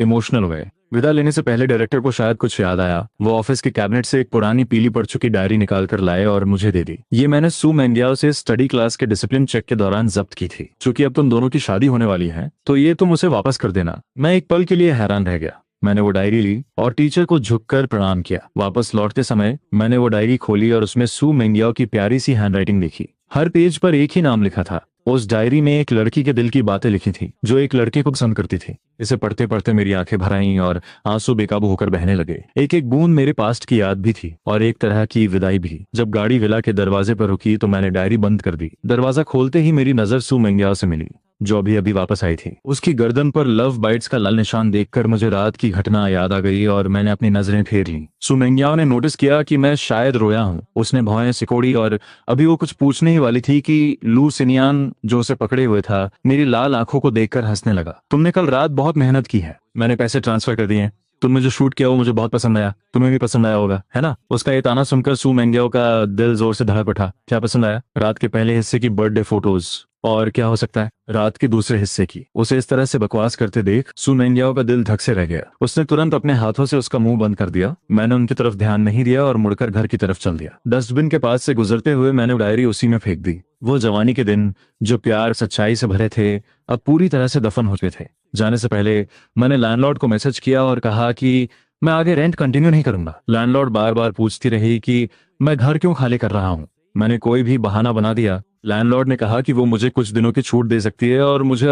इमोशनल हुए। विदा लेने से पहले डायरेक्टर को शायद कुछ याद आया। वो ऑफिस के कैबिनेट से एक पुरानी पीली पड़ चुकी डायरी निकाल कर लाए और मुझे दे दी। ये मैंने सू मेंगियाओ से स्टडी क्लास के डिसिप्लिन चेक के दौरान जब्त की थी। चूंकि अब तुम दोनों की शादी होने वाली है तो ये तुम उसे वापस कर देना। मैं एक पल के लिए हैरान रह गया। मैंने वो डायरी ली और टीचर को झुककर प्रणाम किया। वापस लौटते समय मैंने वो डायरी खोली और उसमें सू मेंगियाओ की प्यारी सी हैंडराइटिंग देखी। हर पेज पर एक ही नाम लिखा था। उस डायरी में एक लड़की के दिल की बातें लिखी थी जो एक लड़के को पसंद करती थी। इसे पढ़ते पढ़ते मेरी आंखें भर आईं और आंसू बेकाबू होकर बहने लगे। एक एक बूंद मेरे पास्ट की याद भी थी और एक तरह की विदाई भी। जब गाड़ी विला के दरवाजे पर रुकी तो मैंने डायरी बंद कर दी। दरवाजा खोलते ही मेरी नजर सू मेंगियाओ से मिली जो अभी वापस आई थी। उसकी गर्दन पर लव बाइट्स का लाल निशान देखकर मुझे रात की घटना याद आ गई और मैंने अपनी नजरें फेर ली। सू मेंगियाओ ने नोटिस किया कि मैं शायद रोया हूँ। उसने भौहें सिकोड़ी और अभी वो कुछ पूछने ही वाली थी कि लू सिनियान जो उसे पकड़े हुए था मेरी लाल आंखों को देखकर हंसने लगा। तुमने कल रात बहुत मेहनत की है। मैंने पैसे ट्रांसफर कर दिए। तुमने जो शूट किया वो मुझे बहुत पसंद आया। तुम्हें भी पसंद आया होगा, है ना? उसका ये ताना सुनकर सू मेंगियाओ का दिल जोर से धड़क उठा। क्या पसंद आया? रात के पहले हिस्से की बर्थडे फोटोज। और क्या हो सकता है? रात के दूसरे हिस्से की। उसे इस तरह से बकवास करते देख सू मेंगियाओ का दिल धक से रह गया। उसने तुरंत अपने हाथों से उसका मुंह बंद कर दिया। मैंने उनकी तरफ ध्यान नहीं दिया और मुड़कर घर की तरफ चल दिया। डस्टबिन के पास से गुजरते हुए मैंने डायरी उसी में फेंक दी। वो जवानी के दिन जो प्यार सच्चाई से भरे थे अब पूरी तरह से दफन हो चुके थे। जाने से पहले मैंने लैंडलॉर्ड को मैसेज किया और कहा कि मैं आगे रेंट कंटिन्यू नहीं करूंगा। लैंडलॉर्ड बार बार पूछती रही कि मैं घर क्यों खाली कर रहा हूँ। मैंने कोई भी बहाना बना दिया। लैंडलॉर्ड ने कहा कि वो मुझे कुछ दिनों की छूट दे सकती है और मुझे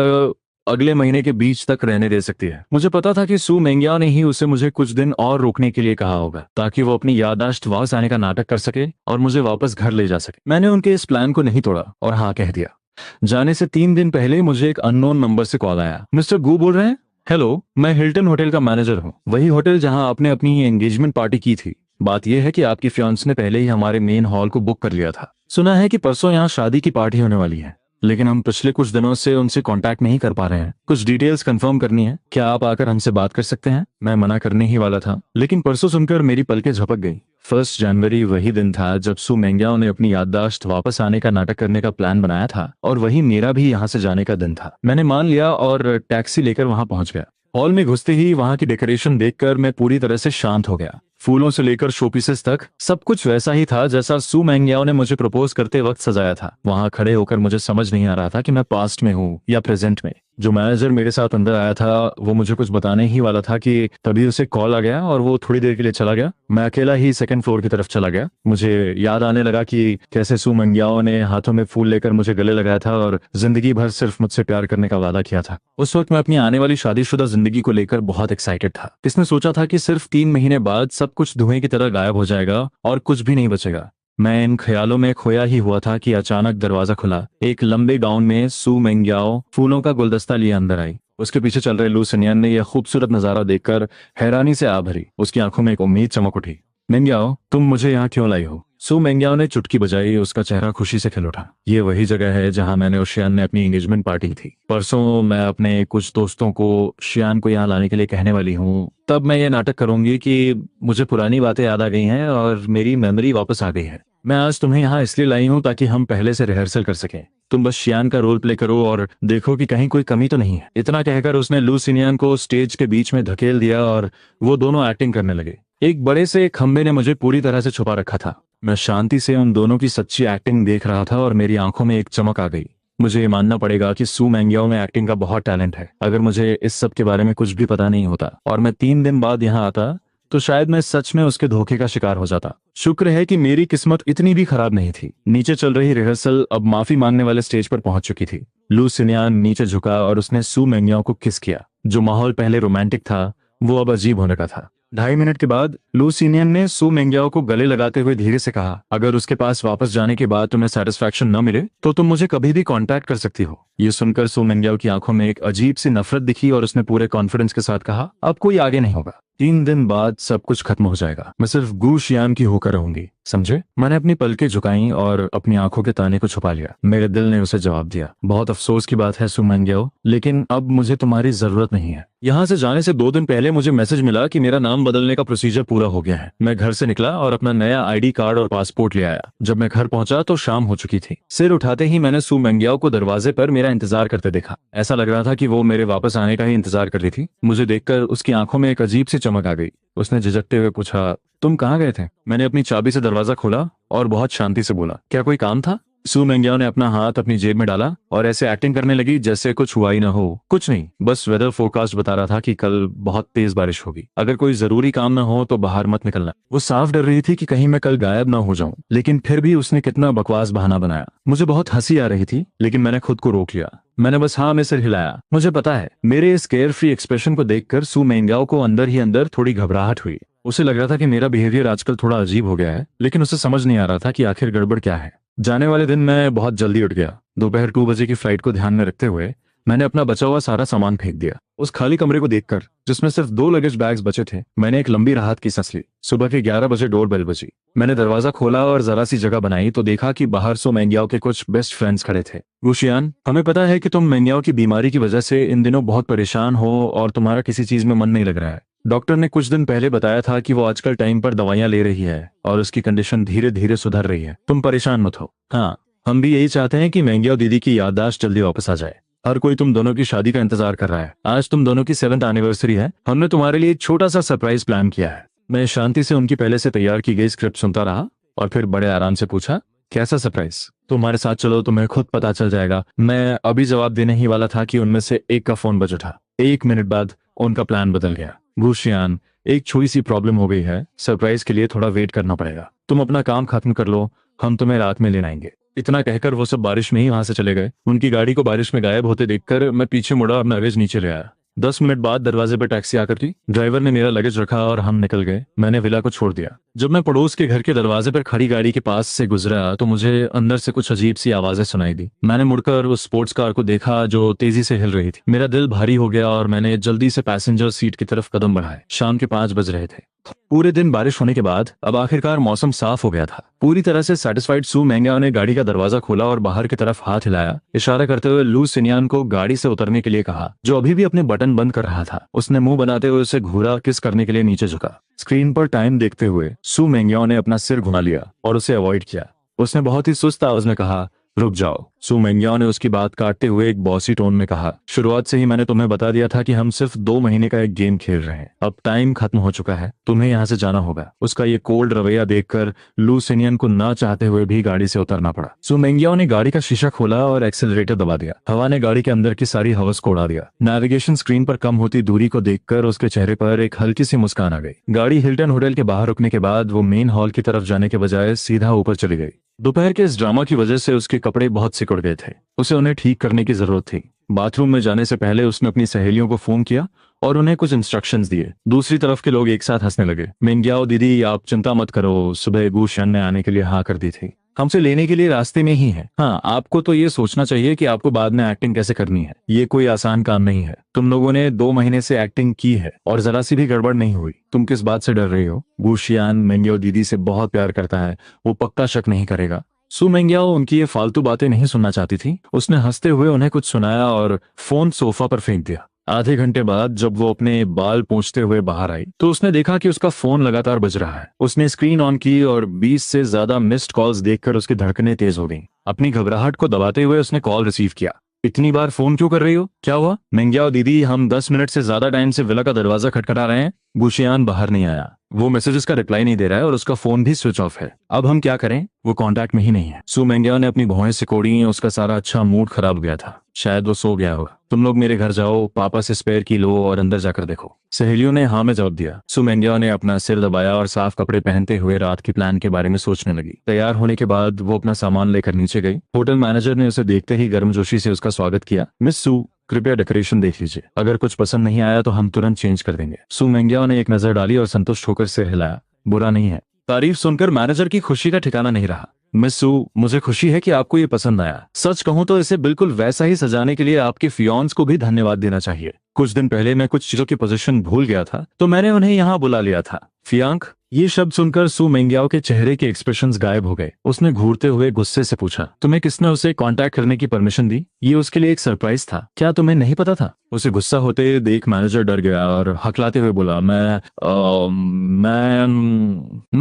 अगले महीने के बीच तक रहने दे सकती है। मुझे पता था कि सू मेंगियाओ ने ही उसे मुझे कुछ दिन और रोकने के लिए कहा होगा ताकि वो अपनी याददाश्त वापस आने का नाटक कर सके और मुझे वापस घर ले जा सके। मैंने उनके इस प्लान को नहीं तोड़ा और हाँ कह दिया। जाने से 3 दिन पहले मुझे एक अननोन नंबर से कॉल आया। मिस्टर गू बोल रहे हैं? हेलो, मैं हिल्टन होटल का मैनेजर हूँ। वही होटल जहाँ आपने अपनी एंगेजमेंट पार्टी की थी। बात यह है कि आपकी फियांस ने पहले ही हमारे मेन हॉल को बुक कर लिया था। सुना है कि परसों यहाँ शादी की पार्टी होने वाली है, लेकिन हम पिछले कुछ दिनों से उनसे कांटेक्ट नहीं कर पा रहे हैं। कुछ डिटेल्स कंफर्म करनी है। क्या आप आकर हमसे बात कर सकते हैं? मैं मना करने ही वाला था लेकिन परसों सुनकर मेरी पलकें झपक गई। 1 जनवरी वही दिन था जब सू मेंगियाओ ने अपनी याददाश्त वापस आने का नाटक करने का प्लान बनाया था और वही मेरा भी यहाँ से जाने का दिन था। मैंने मान लिया और टैक्सी लेकर वहां पहुंच गया। हॉल में घुसते ही वहां की डेकोरेशन देखकर मैं पूरी तरह से शांत हो गया। फूलों से लेकर शोपीसेस तक सब कुछ वैसा ही था जैसा सू मेंगियाओ ने मुझे प्रपोज करते वक्त सजाया था। वहां खड़े होकर मुझे समझ नहीं आ रहा था कि मैं पास्ट में हूँ या प्रेजेंट में। जो मैनेजर मेरे साथ अंदर आया था वो मुझे कुछ बताने ही वाला था कि तभी उसे कॉल आ गया और वो थोड़ी देर के लिए चला गया। मैं अकेला ही 2nd फ्लोर की तरफ चला गया। मुझे याद आने लगा कि कैसे सू मेंगियाओ ने हाथों में फूल लेकर मुझे गले लगाया था और जिंदगी भर सिर्फ मुझसे प्यार करने का वादा किया था। उस वक्त मैं अपनी आने वाली शादीशुदा जिंदगी को लेकर बहुत एक्साइटेड था। किसने सोचा था कि सिर्फ 3 महीने बाद सब कुछ धुएं की तरह गायब हो जाएगा और कुछ भी नहीं बचेगा। मैं इन ख्यालों में खोया ही हुआ था कि अचानक दरवाजा खुला। एक लंबे गाउन में सू मेंगियाओ फूलों का गुलदस्ता लिए अंदर आई। उसके पीछे चल रहे लू सिनियान ने यह खूबसूरत नजारा देखकर हैरानी से आ भरी। उसकी आंखों में एक उम्मीद चमक उठी। मेंगियाओ, तुम मुझे यहाँ क्यों लाई हो? सू मेंगियाओ ने चुटकी बजाई। उसका चेहरा खुशी से खिल उठा। ये वही जगह है जहाँ मैंने और शियान ने अपनी एंगेजमेंट पार्टी थी। परसों मैं अपने कुछ दोस्तों को शियान को यहाँ लाने के लिए कहने वाली हूँ। तब मैं ये नाटक करूंगी कि मुझे पुरानी बातें याद आ गई हैं और मेरी मेमोरी वापस आ गई है। मैं आज तुम्हें यहाँ इसलिए लाई हूँ ताकि हम पहले से रिहर्सल कर सकें। तुम बस शियान का रोल प्ले करो और देखो कि कहीं कोई कमी तो नहीं है। इतना कहकर उसने लू सिनियान को स्टेज के बीच में धकेल दिया और वो दोनों एक्टिंग करने लगे। एक बड़े से खंबे ने मुझे पूरी तरह से छुपा रखा था। मैं शांति से उन दोनों की सच्ची एक्टिंग देख रहा था और मेरी आंखों में एक चमक आ गई। मुझे ये मानना पड़ेगा कि सू मेंगियाओ में एक्टिंग का बहुत टैलेंट है। अगर मुझे इस सब के बारे में कुछ भी पता नहीं होता और मैं 3 दिन बाद यहाँ आता तो शायद मैं सच में उसके धोखे का शिकार हो जाता। शुक्र है कि मेरी किस्मत इतनी भी खराब नहीं थी। नीचे चल रही रिहर्सल अब माफी मांगने वाले स्टेज पर पहुंच चुकी थी। लू सिनियान नीचे झुका और उसने सू मेंगियाओ को किस किया। जो माहौल पहले रोमांटिक था वो अब अजीब होने का था। 2.5 मिनट के बाद लू सिनियन ने सू मेंगियाओ को गले लगाते हुए धीरे से कहा, अगर उसके पास वापस जाने के बाद तुम्हें सेटिस्फैक्शन न मिले तो तुम मुझे कभी भी कांटेक्ट कर सकती हो। ये सुनकर सू मेंगियाओ की आंखों में एक अजीब सी नफरत दिखी और उसने पूरे कॉन्फिडेंस के साथ कहा, अब कोई आगे नहीं होगा। 3 दिन बाद सब कुछ खत्म हो जाएगा। मैं सिर्फ गू शियान की होकर रहूंगी, समझे? मैंने अपनी पलकें झुकाई और अपनी आंखों के ताने को छुपा लिया। मेरे दिल ने उसे जवाब दिया, बहुत अफसोस की बात है सू मेंग्याओ, लेकिन अब मुझे तुम्हारी जरूरत नहीं है। यहाँ से जाने से 2 दिन पहले मुझे मैसेज मिला कि मेरा नाम बदलने का प्रोसीजर पूरा हो गया है। मैं घर से निकला और अपना नया आईडी कार्ड और पासपोर्ट ले आया। जब मैं घर पहुंचा तो शाम हो चुकी थी। सिर उठाते ही मैंने सू मेंग्याओ को दरवाजे पर मेरा इंतजार करते देखा। ऐसा लग रहा था कि वो मेरे वापस आने का ही इंतजार कर रही थी। मुझे देखकर उसकी आंखों में एक अजीब सी चमक आ गई। उसने झिझकते हुए पूछा, तुम कहाँ गए थे? मैंने अपनी चाबी से दरवाजा खोला और बहुत शांति से बोला, क्या कोई काम था? सू मेंग्याओ ने अपना हाथ अपनी जेब में डाला और ऐसे एक्टिंग करने लगी जैसे कुछ हुआ ही ना हो। कुछ नहीं, बस वेदर फोरकास्ट बता रहा था कि कल बहुत तेज बारिश होगी। अगर कोई जरूरी काम ना हो तो बाहर मत निकलना। वो साफ डर रही थी कि कहीं मैं कल गायब ना हो जाऊं, लेकिन फिर भी उसने कितना बकवास बहाना बनाया। मुझे बहुत हंसी आ रही थी, लेकिन मैंने खुद को रोक लिया। मैंने बस हाँ में सिर हिलाया। मुझे पता है, मेरे इस केयर फ्री एक्सप्रेशन को देखकर सू मेंग्याओ को अंदर ही अंदर थोड़ी घबराहट हुई। उसे लग रहा था कि मेरा बिहेवियर आजकल थोड़ा अजीब हो गया है, लेकिन उसे समझ नहीं आ रहा था कि आखिर गड़बड़ क्या है। जाने वाले दिन मैं बहुत जल्दी उठ गया। दोपहर 2 बजे की फ्लाइट को ध्यान में रखते हुए मैंने अपना बचा हुआ सारा सामान फेंक दिया। उस खाली कमरे को देखकर, जिसमें सिर्फ 2 लगेज बैग्स बचे थे, मैंने एक लंबी राहत की सांस ली। सुबह के 11 बजे डोर बेल बजी। मैंने दरवाजा खोला और जरा सी जगह बनाई तो देखा कि बाहर सो मेंग्याओ के कुछ बेस्ट फ्रेंड्स खड़े थे। गुशियान, हमें पता है कि तुम मेंग्याओ की बीमारी की वजह से इन दिनों बहुत परेशान हो और तुम्हारा किसी चीज में मन नहीं लग रहा है। डॉक्टर ने कुछ दिन पहले बताया था कि वो आजकल टाइम पर दवाइयां ले रही है और उसकी कंडीशन धीरे धीरे सुधर रही है। तुम परेशान मत हो। हाँ, हम भी यही चाहते हैं कि मेंग्याओ दीदी की याददाश्त जल्दी वापस आ जाए। हर कोई तुम दोनों की शादी का इंतजार कर रहा है। आज तुम दोनों की 7th एनिवर्सरी है। हमने तुम्हारे लिए एक छोटा सा सरप्राइज प्लान किया है। मैं शांति से उनकी पहले से तैयार की गई स्क्रिप्ट सुनता रहा और फिर बड़े आराम से पूछा, कैसा सरप्राइज? तुम्हारे साथ चलो, तुम्हें खुद पता चल जाएगा। मैं अभी जवाब देने ही वाला था कि उनमें से एक का फोन बज उठा। 1 मिनट बाद उनका प्लान बदल गया। गुशियान, एक छोटी सी प्रॉब्लम हो गई है। सरप्राइज के लिए थोड़ा वेट करना पड़ेगा। तुम अपना काम खत्म कर लो, हम तुम्हें रात में लेने आएंगे। इतना कहकर वो सब बारिश में ही वहां से चले गए। उनकी गाड़ी को बारिश में गायब होते देखकर मैं पीछे मुड़ा और लगेज नीचे ले आया। 10 मिनट बाद दरवाजे पर टैक्सी आकर थी। ड्राइवर ने मेरा लगेज रखा और हम निकल गए। मैंने विला को छोड़ दिया। जब मैं पड़ोस के घर के दरवाजे पर खड़ी गाड़ी के पास से गुजरा तो मुझे अंदर से कुछ अजीब सी आवाजें सुनाई दी। मैंने मुड़कर उस स्पोर्ट्स कार को देखा जो तेजी से हिल रही थी। मेरा दिल भारी हो गया और मैंने जल्दी से पैसेंजर सीट की तरफ कदम बढ़ाए। शाम के 5 बज रहे थे। पूरे दिन बारिश होने के बाद अब आखिरकार मौसम साफ हो गया था। पूरी तरह से सेटिस्फाइड सू मेंग्याओ ने गाड़ी का दरवाजा खोला और बाहर की तरफ हाथ हिलाया, इशारा करते हुए लू सिनियान को गाड़ी से उतरने के लिए कहा, जो अभी भी अपने बटन बंद कर रहा था। उसने मुंह बनाते हुए उसे घूरा किस करने के लिए नीचे झुका। स्क्रीन पर टाइम देखते हुए सू मेंग्याओ ने अपना सिर घुमा लिया और उसे अवॉइड किया। उसने बहुत ही सुस्त आवाज में कहा, रुक जाओ। सू मेंग्याओ ने उसकी बात काटते हुए एक बॉसी टोन में कहा, शुरुआत से ही मैंने तुम्हें बता दिया था कि हम सिर्फ 2 महीने का एक गेम खेल रहे हैं। अब टाइम खत्म हो चुका है, तुम्हें यहाँ से जाना होगा। उसका ये कोल्ड रवैया देखकर लू सिनियन को ना चाहते हुए भी गाड़ी से उतरना पड़ा। सू मेंग्याओ ने गाड़ी का शीशा खोला और एक्सेलरेटर दबा दिया। हवा ने गाड़ी के अंदर की सारी हवस को उड़ा दिया। नेविगेशन स्क्रीन पर कम होती दूरी को देखकर उसके चेहरे पर एक हल्की सी मुस्कान आ गई। गाड़ी हिल्टन होटल के बाहर रुकने के बाद वो मेन हॉल की तरफ जाने के बजाय सीधा ऊपर चली गई। दोपहर के इस ड्रामा की वजह से उसके कपड़े बहुत सिकुड़ गए थे। उसे उन्हें ठीक करने की जरूरत थी। बाथरूम में जाने से पहले उसने अपनी सहेलियों को फोन किया और उन्हें कुछ इंस्ट्रक्शंस दिए। दूसरी तरफ के लोग एक साथ हंसने लगे। मेंग्याओ दीदी, आप चिंता मत करो, सुबह गुशियान ने आने के लिए हाँ कर दी थी। हमसे लेने के लिए रास्ते में ही है। हाँ, आपको तो ये सोचना चाहिए कि आपको बाद में एक्टिंग कैसे करनी है। ये कोई आसान काम नहीं है। तुम लोगों ने 2 महीने से एक्टिंग की है और जरा सी भी गड़बड़ नहीं हुई। तुम किस बात से डर रही हो? गुशियान मेंग्याओ दीदी से बहुत प्यार करता है, वो पक्का शक नहीं करेगा। सू मेंग्याओ उनकी ये फालतू बातें नहीं सुनना चाहती थी। उसने हंसते हुए उन्हें कुछ सुनाया और फोन सोफा पर फेंक दिया। आधे घंटे बाद जब वो अपने बाल पोंछते हुए बाहर आई तो उसने देखा कि उसका फोन लगातार बज रहा है। उसने स्क्रीन ऑन की और 20 से ज्यादा मिस्ड कॉल्स देखकर उसकी धड़कनें तेज हो गईं। अपनी घबराहट को दबाते हुए उसने कॉल रिसीव किया। इतनी बार फोन क्यों कर रही हो? क्या हुआ? मेंग्याओ दीदी, हम 10 मिनट से ज्यादा टाइम से विला का दरवाजा खटखटा रहे हैं। गुशियान बाहर नहीं आया। वो मैसेजेस का रिप्लाई नहीं दे रहा है और उसका फोन भी स्विच ऑफ है। अब हम क्या करें? वो कांटेक्ट में ही नहीं है। सू मेंग्याओ ने अपनी भौहें सिकोड़ी। उसका सारा अच्छा मूड खराब हो गया था। शायद वो सो गया होगा। तुम लोग मेरे घर जाओ, पापा से स्पेयर की लो और अंदर जाकर देखो। सहेलियों ने हाँ में जवाब दिया। सू मेंग्याओ ने अपना सिर दबाया और साफ कपड़े पहनते हुए रात की प्लान के बारे में सोचने लगी। तैयार होने के बाद वो अपना सामान लेकर नीचे गई। होटल मैनेजर ने उसे देखते ही गर्मजोशी से उसका स्वागत किया। मिस सू, कृपया डेकोरेशन देख लीजिए। अगर कुछ पसंद नहीं आया तो हम तुरंत चेंज कर देंगे। सू मेंग्याओ ने एक नजर डाली और संतुष्ट होकर सिर हिलाया। बुरा नहीं है। तारीफ सुनकर मैनेजर की खुशी का ठिकाना नहीं रहा। मिस सू, मुझे खुशी है कि आपको ये पसंद आया। सच कहूं तो इसे बिल्कुल वैसा ही सजाने के लिए आपके फियांस को भी धन्यवाद देना चाहिए। कुछ दिन पहले मैं कुछ चीजों की पोजीशन भूल गया था, तो मैंने उन्हें यहाँ बुला लिया था। फियांक, ये शब्द सुनकर सू मेंग्याओ के चेहरे के एक्सप्रेशंस गायब हो गए। उसने घूरते हुए गुस्से से पूछा, तुम्हें किसने उसे कांटेक्ट करने की परमिशन दी? ये उसके लिए एक सरप्राइज था, क्या तुम्हें नहीं पता था? उसे गुस्सा होते देख मैनेजर डर गया और हकलाते हुए बोला, मैं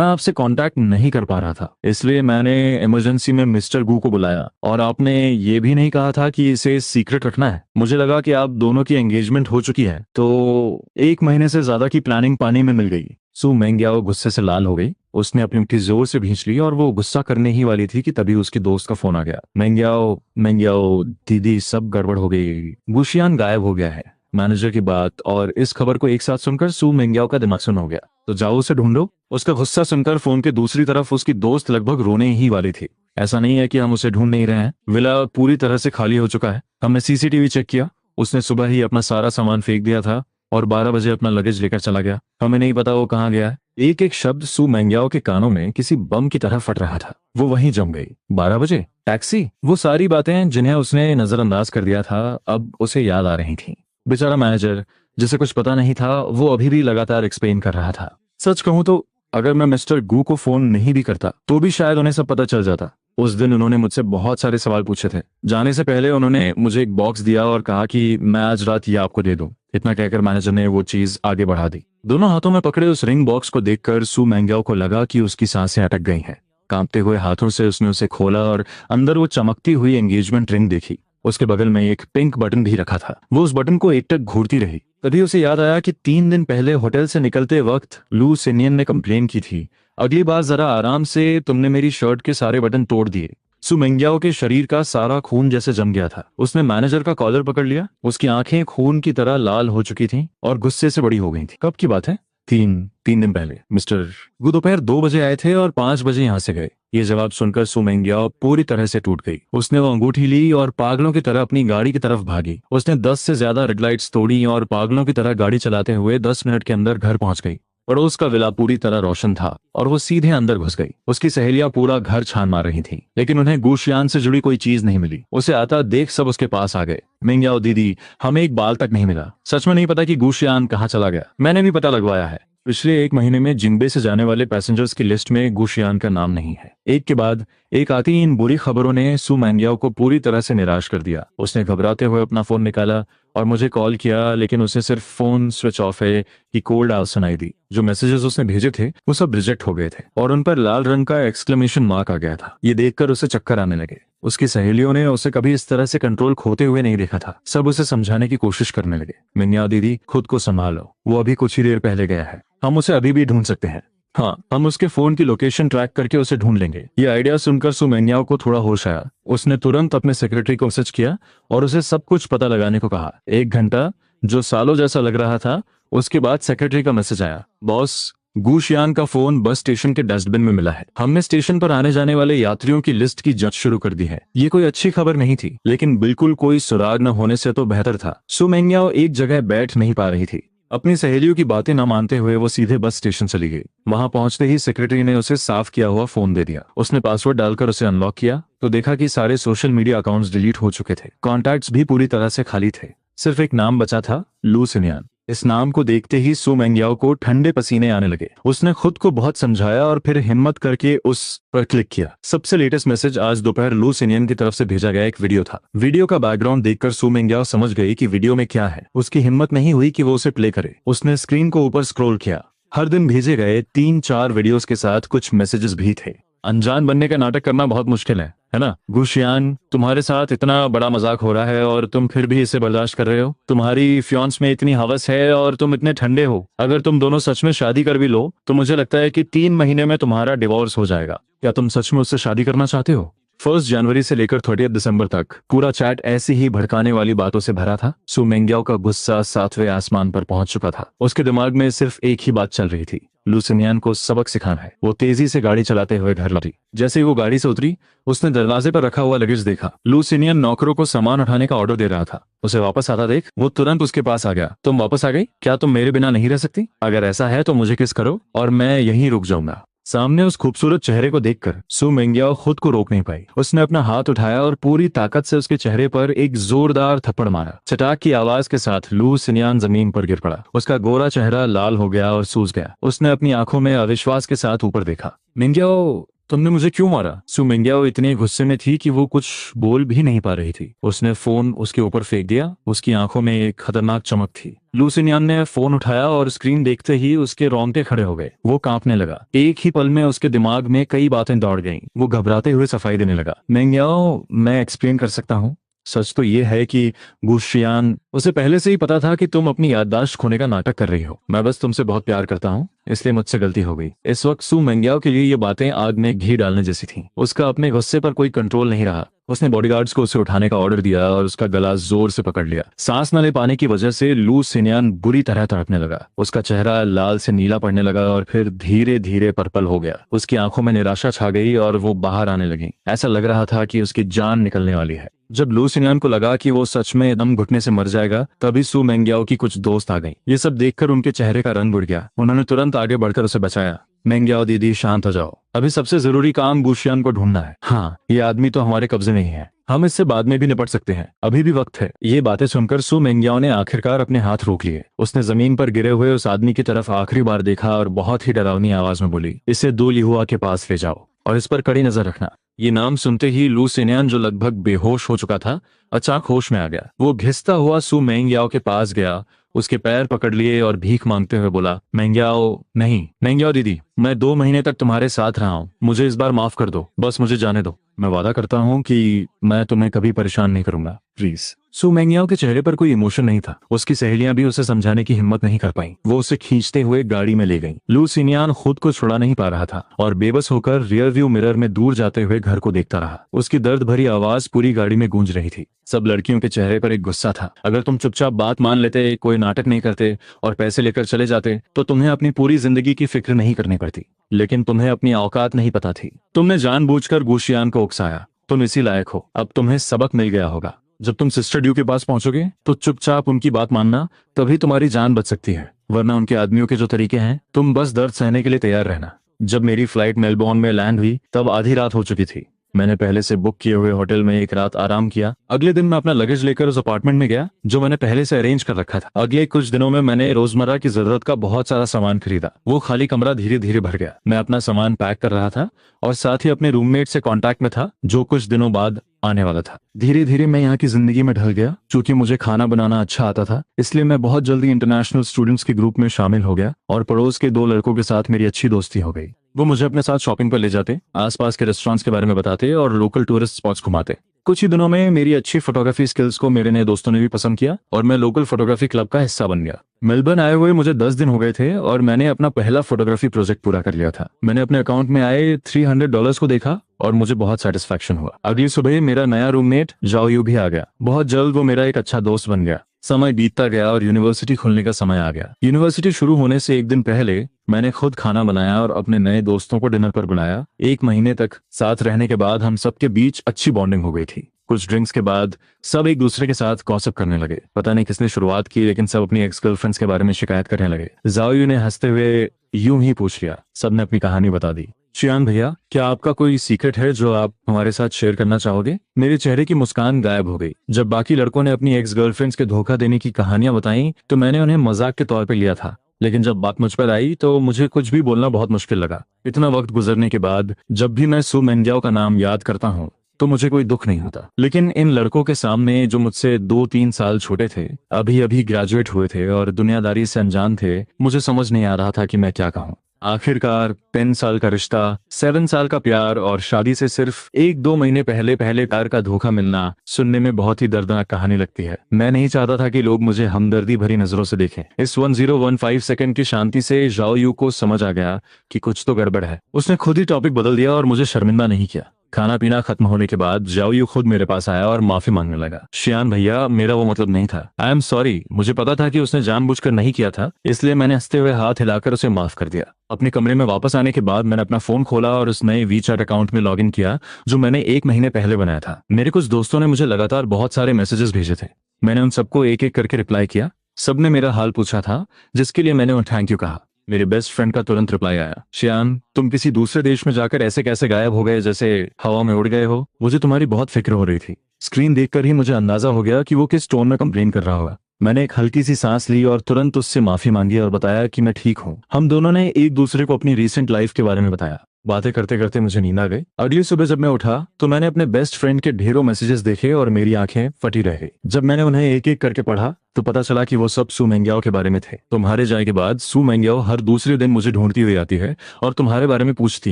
आपसे कांटेक्ट नहीं कर पा रहा था, इसलिए मैंने इमरजेंसी में मिस्टर गू को बुलाया, और आपने ये भी नहीं कहा था कि इसे सीक्रेट रखना है। मुझे लगा कि आप दोनों की एंगेजमेंट हो चुकी है, तो 1 महीने से ज्यादा की प्लानिंग पानी में मिल गई। सू मेंग्याओ गुस्से से लाल हो गई। उसने अपनी मुट्ठी जोर से भींच ली और वो गुस्सा करने ही वाली थी कि तभी उसके दोस्त का फोन आ गया। मेंग्याओ मेंग्याओ दीदी, सब गड़बड़ हो गई, गुशियान गायब हो गया है। मैनेजर की बात और इस खबर को एक साथ सुनकर सू मेंग्याओ का दिमाग सुन हो गया। तो जाओ उसे ढूंढो। उसका गुस्सा सुनकर फोन के दूसरी तरफ उसकी दोस्त लगभग रोने ही वाली थी। ऐसा नहीं है कि हम उसे ढूंढ नहीं रहे हैं, विला पूरी तरह से खाली हो चुका है। हमने सीसीटीवी चेक किया, उसने सुबह ही अपना सारा सामान फेंक दिया था और 12 बजे अपना लगेज लेकर चला गया। हमें नहीं पता वो कहाँ गया है। एक एक शब्द सू मेंग्याओ के कानों में किसी बम की तरह फट रहा था। वो वहीं जम गई। 12 बजे टैक्सी, वो सारी बातें जिन्हें उसने नजरअंदाज कर दिया था अब उसे याद आ रही थीं। बेचारा मैनेजर, जिसे कुछ पता नहीं था, वो अभी भी लगातार एक्सप्लेन कर रहा था। सच कहूं तो अगर मैं मिस्टर गू को फोन नहीं भी करता तो भी शायद उन्हें सब पता चल जाता। उस दिन उन्होंने मुझसे बहुत सारे सवाल पूछे थे। जाने से पहले उन्होंने मुझे एक बॉक्स दिया और कहा कि मैं आज रात ये आपको दे दूं। इतना कहकर मैनेजर ने वो चीज आगे बढ़ा दी। दोनों हाथों में पकड़े उस रिंग बॉक्स को देखकर सू मेंग्याओ को लगा कि उसकी सांसें अटक गई हैं। कांपते हुए हाथों से उसने उसे खोला और अंदर वो चमकती हुई एंगेजमेंट रिंग देखी। उसके बगल में एक पिंक बटन भी रखा था। वो उस बटन को एकटक घूरती रही। तभी उसे याद आया कि 3 दिन पहले होटल से निकलते वक्त लू सिनियन ने कंप्लेन की थी, अगली बार जरा आराम से, तुमने मेरी शर्ट के सारे बटन तोड़ दिए। सू मेंग्याओ के शरीर का सारा खून जैसे जम गया था। उसने मैनेजर का कॉलर पकड़ लिया। उसकी आंखें खून की तरह लाल हो चुकी थीं और गुस्से से बड़ी हो गई थी। कब की बात है? तीन दिन पहले। मिस्टर वो दोपहर 2 बजे आए थे और 5 बजे यहाँ से गए। ये जवाब सुनकर सू मेंग्याओ पूरी तरह से टूट गई। उसने वो अंगूठी ली और पागलों की तरह अपनी गाड़ी की तरफ भागी। उसने 10 से ज्यादा रेड लाइट्स तोड़ी और पागलों की तरह गाड़ी चलाते हुए 10 मिनट के अंदर घर पहुंच गई। पड़ोस का विला पूरी तरह रोशन था और वो सीधे अंदर घुस गई। उसकी सहेलियां पूरा घर छान मार रही थीं, लेकिन उन्हें गुशियान से जुड़ी कोई चीज नहीं मिली। उसे आता देख सब उसके पास आ गए। मेंग्याओ दीदी, हमें एक बाल तक नहीं मिला। सच में नहीं पता कि गुशियान कहाँ चला गया। मैंने भी पता लगवाया है। पिछले 1 महीने में जिन्बे से जाने वाले पैसेंजर्स की लिस्ट में गुशियान का नाम नहीं है। एक के बाद एक आती इन बुरी खबरों ने सू मेंग्याओ को पूरी तरह से निराश कर दिया। उसने घबराते हुए अपना फोन निकाला और मुझे कॉल किया, लेकिन उसे सिर्फ फोन स्विच ऑफ है कि कोल्ड आवाज सुनाई दी। जो मैसेजेस उसने भेजे थे वो सब रिजेक्ट हो गए थे और उन पर लाल रंग का एक्सक्लेमेशन मार्क आ गया था। ये देखकर उसे चक्कर आने लगे। उसकी सहेलियों ने उसे कभी इस तरह से कंट्रोल खोते हुए नहीं देखा था। सब उसे समझाने की कोशिश करने लगे। मिन्या दीदी, खुद को संभालो, वो अभी कुछ ही देर पहले गया है। हम उसे अभी भी ढूंढ सकते हैं। हाँ, हम उसके फोन की लोकेशन ट्रैक करके उसे ढूंढ लेंगे। ये आइडिया सुनकर सू मेंग्याओ को थोड़ा होश आया। उसने तुरंत अपने सेक्रेटरी को मैसेज किया और उसे सब कुछ पता लगाने को कहा। 1 घंटा, जो सालों जैसा लग रहा था, उसके बाद सेक्रेटरी का मैसेज आया, बॉस, गुशियान का फोन बस स्टेशन के डस्टबिन में मिला है। हमने स्टेशन पर आने जाने वाले यात्रियों की लिस्ट की जांच शुरू कर दी है। ये कोई अच्छी खबर नहीं थी, लेकिन बिल्कुल कोई सुराग न होने से तो बेहतर था। सू मेंग्याओ एक जगह बैठ नहीं पा रही थी। अपनी सहेलियों की बातें न मानते हुए वो सीधे बस स्टेशन चली गई। वहां पहुंचते ही सेक्रेटरी ने उसे साफ किया हुआ फोन दे दिया। उसने पासवर्ड डालकर उसे अनलॉक किया तो देखा कि सारे सोशल मीडिया अकाउंट्स डिलीट हो चुके थे। कॉन्टैक्ट्स भी पूरी तरह से खाली थे। सिर्फ एक नाम बचा था, लू सिनियन। इस नाम को देखते ही सू मेंग्याओ को ठंडे पसीने आने लगे। उसने खुद को बहुत समझाया और फिर हिम्मत करके उस पर क्लिक किया। सबसे लेटेस्ट मैसेज आज दोपहर लू सिनियन की तरफ से भेजा गया एक वीडियो था। वीडियो का बैकग्राउंड देखकर सू मेंग्याओ समझ गई कि वीडियो में क्या है। उसकी हिम्मत नहीं हुई कि वो उसे प्ले करे। उसने स्क्रीन को ऊपर स्क्रॉल किया। हर दिन भेजे गए 3-4 वीडियोस के साथ कुछ मैसेजेस भी थे। अनजान बनने का नाटक करना बहुत मुश्किल है ना? गुशियान, तुम्हारे साथ इतना बड़ा मजाक हो रहा है और तुम फिर भी इसे बर्दाश्त कर रहे हो। तुम्हारी फियांस में इतनी हवस है और तुम इतने ठंडे हो। अगर तुम दोनों सच में शादी कर भी लो तो मुझे लगता है कि 3 महीने में तुम्हारा डिवोर्स हो जाएगा। क्या तुम सच में उससे शादी करना चाहते हो? 1 जनवरी से लेकर 30 दिसंबर तक पूरा चैट ऐसी ही भड़काने वाली बातों से भरा था। सू मेंग्याओ का गुस्सा 7वें आसमान पर पहुंच चुका था। उसके दिमाग में सिर्फ एक ही बात चल रही थी, लू सिनियन को सबक सिखाना है। वो तेजी से गाड़ी चलाते हुए घर लौटी। जैसे ही वो गाड़ी से उतरी, उसने दरवाजे पर रखा हुआ लगेज देखा। लू सिनियन नौकरों को सामान उठाने का ऑर्डर दे रहा था। उसे वापस आता देख वो तुरंत उसके पास आ गया। तुम वापस आ गई? क्या तुम मेरे बिना नहीं रह सकती? अगर ऐसा है तो मुझे किस करो और मैं यहीं रुक जाऊंगा। सामने उस खूबसूरत चेहरे को देखकर सू मेंग्याओ खुद को रोक नहीं पाई। उसने अपना हाथ उठाया और पूरी ताकत से उसके चेहरे पर एक जोरदार थप्पड़ मारा। चटाक की आवाज के साथ लू सिन्यान जमीन पर गिर पड़ा। उसका गोरा चेहरा लाल हो गया और सूज गया। उसने अपनी आंखों में अविश्वास के साथ ऊपर देखा। मेंग्याओ, तुमने मुझे क्यों मारा? सू मेंग्याओ इतने गुस्से में थी कि वो कुछ बोल भी नहीं पा रही थी। उसने फोन उसके ऊपर फेंक दिया। उसकी आंखों में एक खतरनाक चमक थी। लू सिन्यान ने फोन उठाया और स्क्रीन देखते ही उसके रोंगटे खड़े हो गए। वो कांपने लगा। एक ही पल में उसके दिमाग में कई बातें दौड़ गईं। वो घबराते हुए सफाई देने लगा। मेंग्याओ, मैं एक्सप्लेन कर सकता हूँ। सच तो ये है कि गुशियान, उसे पहले से ही पता था कि तुम अपनी याददाश्त खोने का नाटक कर रही हो। मैं बस तुमसे बहुत प्यार करता हूँ, इसलिए मुझसे गलती हो गई। इस वक्त सू मेंग्याओ के लिए ये बातें आग में घी डालने जैसी थीं। उसका अपने गुस्से पर कोई कंट्रोल नहीं रहा। उसने बॉडीगार्ड्स को उसे उठाने का ऑर्डर दिया और उसका गला जोर से पकड़ लिया। सांस न ले पाने की वजह से लू सिन्यान बुरी तरह तड़पने लगा। उसका चेहरा लाल से नीला पड़ने लगा और फिर धीरे धीरे पर्पल हो गया। उसकी आंखों में निराशा छा गई और वो बाहर आने लगी। ऐसा लग रहा था कि उसकी जान निकलने वाली है। जब लू सिन्यान को लगा कि वो सच में दम घुटने से मर जाएगा, तभी सू मेंग्याओ की कुछ दोस्त आ गईं। ये सब देखकर उनके चेहरे का रंग उड़ गया। उन्होंने तुरंत आगे बढ़कर उसे बचाया। मेंग्याओ दीदी, शांत हो जाओ। अभी सबसे जरूरी काम गुशियान को ढूंढना है। हाँ, ये आदमी तो हमारे कब्जे में ही है। हम इससे बाद में भी निपट सकते हैं। अभी भी वक्त है। ये बातें सुनकर सू मेंग्याओ ने आखिरकार अपने हाथ रोक लिए। उसने जमीन पर गिरे हुए उस आदमी की तरफ आखिरी बार देखा और बहुत ही डरावनी आवाज में बोली, इसे दो लिहुआ के पास ले जाओ और इस पर कड़ी नजर रखना। ये नाम सुनते ही लू सिन्यान, जो लगभग बेहोश हो चुका था, अचानक होश में आ गया। वो घिसता हुआ सू मेंग्याओ के पास गया, उसके पैर पकड़ लिए और भीख मांगते हुए बोला, मेंग्याओ नहीं, मेंग्याओ दीदी, मैं 2 महीने तक तुम्हारे साथ रहा हूँ। मुझे इस बार माफ कर दो। बस मुझे जाने दो। मैं वादा करता हूँ कि मैं तुम्हें कभी परेशान नहीं करूंगा, प्लीज। सू मेंग्याओ के चेहरे पर कोई इमोशन नहीं था। उसकी सहेलियां भी उसे समझाने की हिम्मत नहीं कर पाईं। वो उसे खींचते हुए गाड़ी में ले गईं। लू सिन्यान खुद को छुड़ा नहीं पा रहा था और बेबस होकर रियर व्यू मिरर में दूर जाते हुए घर को देखता रहा। उसकी दर्द भरी आवाज पूरी गाड़ी में गूंज रही थी। सब लड़कियों के चेहरे पर एक गुस्सा था। अगर तुम चुपचाप बात मान लेते, कोई नाटक नहीं करते और पैसे लेकर चले जाते, तो तुम्हें अपनी पूरी जिंदगी की फिक्र नहीं करनी पड़ती। लेकिन तुम्हें अपनी औकात नहीं पता थी। तुमने जानबूझकर गुशियान को उकसाया। तुम इसी लायक हो। अब तुम्हें सबक मिल गया होगा। जब तुम सिस्टर ड्यू के पास पहुंचोगे तो चुपचाप उनकी बात मानना, तभी तुम्हारी जान बच सकती है। वरना उनके आदमियों के जो तरीके हैं, तुम बस दर्द सहने के लिए तैयार रहना। जब मेरी फ्लाइट मेलबोर्न में लैंड हुई, तब आधी रात हो चुकी थी। मैंने पहले से बुक किए हुए होटल में एक रात आराम किया। अगले दिन मैं अपना लगेज लेकर उस अपार्टमेंट में गया जो मैंने पहले से अरेंज कर रखा था। अगले कुछ दिनों में मैंने रोजमर्रा की जरूरत का बहुत सारा सामान खरीदा। वो खाली कमरा धीरे धीरे भर गया। मैं अपना सामान पैक कर रहा था और साथ ही अपने रूममेट से कांटेक्ट में था, जो कुछ दिनों बाद आने वाला था। धीरे धीरे मैं यहाँ की जिंदगी में ढल गया। चूंकि मुझे खाना बनाना अच्छा आता था, इसलिए मैं बहुत जल्दी इंटरनेशनल स्टूडेंट्स के ग्रुप में शामिल हो गया और पड़ोस के 2 लड़कों के साथ मेरी अच्छी दोस्ती हो गई। वो मुझे अपने साथ शॉपिंग पर ले जाते, आसपास के रेस्टोरेंट्स के बारे में बताते और लोकल टूरिस्ट स्पॉट्स घुमाते। कुछ ही दिनों में मेरी अच्छी फोटोग्राफी स्किल्स को मेरे नए दोस्तों ने भी पसंद किया और मैं लोकल फोटोग्राफी क्लब का हिस्सा बन गया। मेलबर्न आए हुए मुझे 10 दिन हो गए थे और मैंने अपना पहला फोटोग्राफी प्रोजेक्ट पूरा कर लिया था। मैंने अपने अकाउंट में आए $300 को देखा और मुझे बहुत सेटिस्फैक्शन हुआ। अगली सुबह मेरा नया रूममेट जाओ यू भी आ गया। बहुत जल्द वो मेरा एक अच्छा दोस्त बन गया। समय बीतता गया और यूनिवर्सिटी खुलने का समय आ गया। यूनिवर्सिटी शुरू होने से एक दिन पहले मैंने खुद खाना बनाया और अपने नए दोस्तों को डिनर पर बुलाया। 1 महीने तक साथ रहने के बाद हम सबके बीच अच्छी बॉन्डिंग हो गई थी। कुछ ड्रिंक्स के बाद सब एक दूसरे के साथ गॉसिप करने लगे। पता नहीं किसने शुरुआत की, लेकिन सब अपनी एक्स गर्लफ्रेंड्स के बारे में शिकायत करने लगे। जाओयू ने हंसते हुए यूं ही पूछ लिया। सबने अपनी कहानी बता दी। चियान भैया, क्या आपका कोई सीक्रेट है जो आप हमारे साथ शेयर करना चाहोगे? मेरे चेहरे की मुस्कान गायब हो गई। जब बाकी लड़कों ने अपनी एक्स गर्लफ्रेंड्स के धोखा देने की कहानियां बताई तो मैंने उन्हें मजाक के तौर पर लिया था, लेकिन जब बात मुझ पर आई तो मुझे कुछ भी बोलना बहुत मुश्किल लगा। इतना वक्त गुजरने के बाद जब भी मैं सू मेंग्याओ का नाम याद करता हूँ तो मुझे कोई दुख नहीं होता। लेकिन इन लड़कों के सामने जो मुझसे 2-3 साल छोटे थे, अभी अभी ग्रेजुएट हुए थे और दुनियादारी से अनजान थे, मुझे समझ नहीं आ रहा था कि मैं क्या कहूँ। आखिरकार 10 साल का रिश्ता, 7 साल का प्यार और शादी से सिर्फ 1-2 महीने पहले प्यार का धोखा मिलना सुनने में बहुत ही दर्दनाक कहानी लगती है। मैं नहीं चाहता था कि लोग मुझे हमदर्दी भरी नजरों से देखें। इस 1015 सेकंड की शांति से जाओ यू को समझ आ गया कि कुछ तो गड़बड़ है। उसने खुद ही टॉपिक बदल दिया और मुझे शर्मिंदा नहीं किया। खाना पीना खत्म होने के बाद जाओ यू खुद मेरे पास आया और माफी मांगने लगा। शियान भैया, मेरा वो मतलब नहीं था। I am sorry. मुझे पता था कि उसने जानबूझकर नहीं किया था, इसलिए मैंने हंसते हुए हाथ हिलाकर उसे माफ कर दिया। अपने कमरे में वापस आने के बाद मैंने अपना फोन खोला और उस नए वीचैट अकाउंट में लॉगिन किया जो मैंने 1 महीने पहले बनाया था। मेरे कुछ दोस्तों ने मुझे लगातार बहुत सारे मैसेजेस भेजे थे। मैंने उन सबको एक एक करके रिप्लाई किया। सबने मेरा हाल पूछा था, जिसके लिए मैंने उन्हें थैंक यू कहा। मेरे बेस्ट फ्रेंड का तुरंत रिप्लाई आया, शियान तुम किसी दूसरे देश में जाकर ऐसे कैसे गायब हो गए, जैसे हवा में उड़ गए हो। मुझे तुम्हारी बहुत फिक्र हो रही थी। स्क्रीन देखकर ही मुझे अंदाजा हो गया कि वो किस टोन में कंप्लेन कर रहा होगा। मैंने एक हल्की सी सांस ली और तुरंत उससे माफी मांगी और बताया कि मैं ठीक हूँ। हम दोनों ने एक दूसरे को अपनी रीसेंट लाइफ के बारे में बताया। बातें करते करते मुझे नींद आ गई। अगली सुबह जब मैं उठा तो मैंने अपने बेस्ट फ्रेंड के ढेरों मैसेजेस देखे और मेरी आंखें फटी रह गई। जब मैंने उन्हें एक एक करके पढ़ा तो पता चला कि वो सब सू मेंग्याओ के बारे में थे। तुम्हारे जाने के बाद सू मेंग्याओ हर दूसरे दिन मुझे ढूंढती हुई आती है और तुम्हारे बारे में पूछती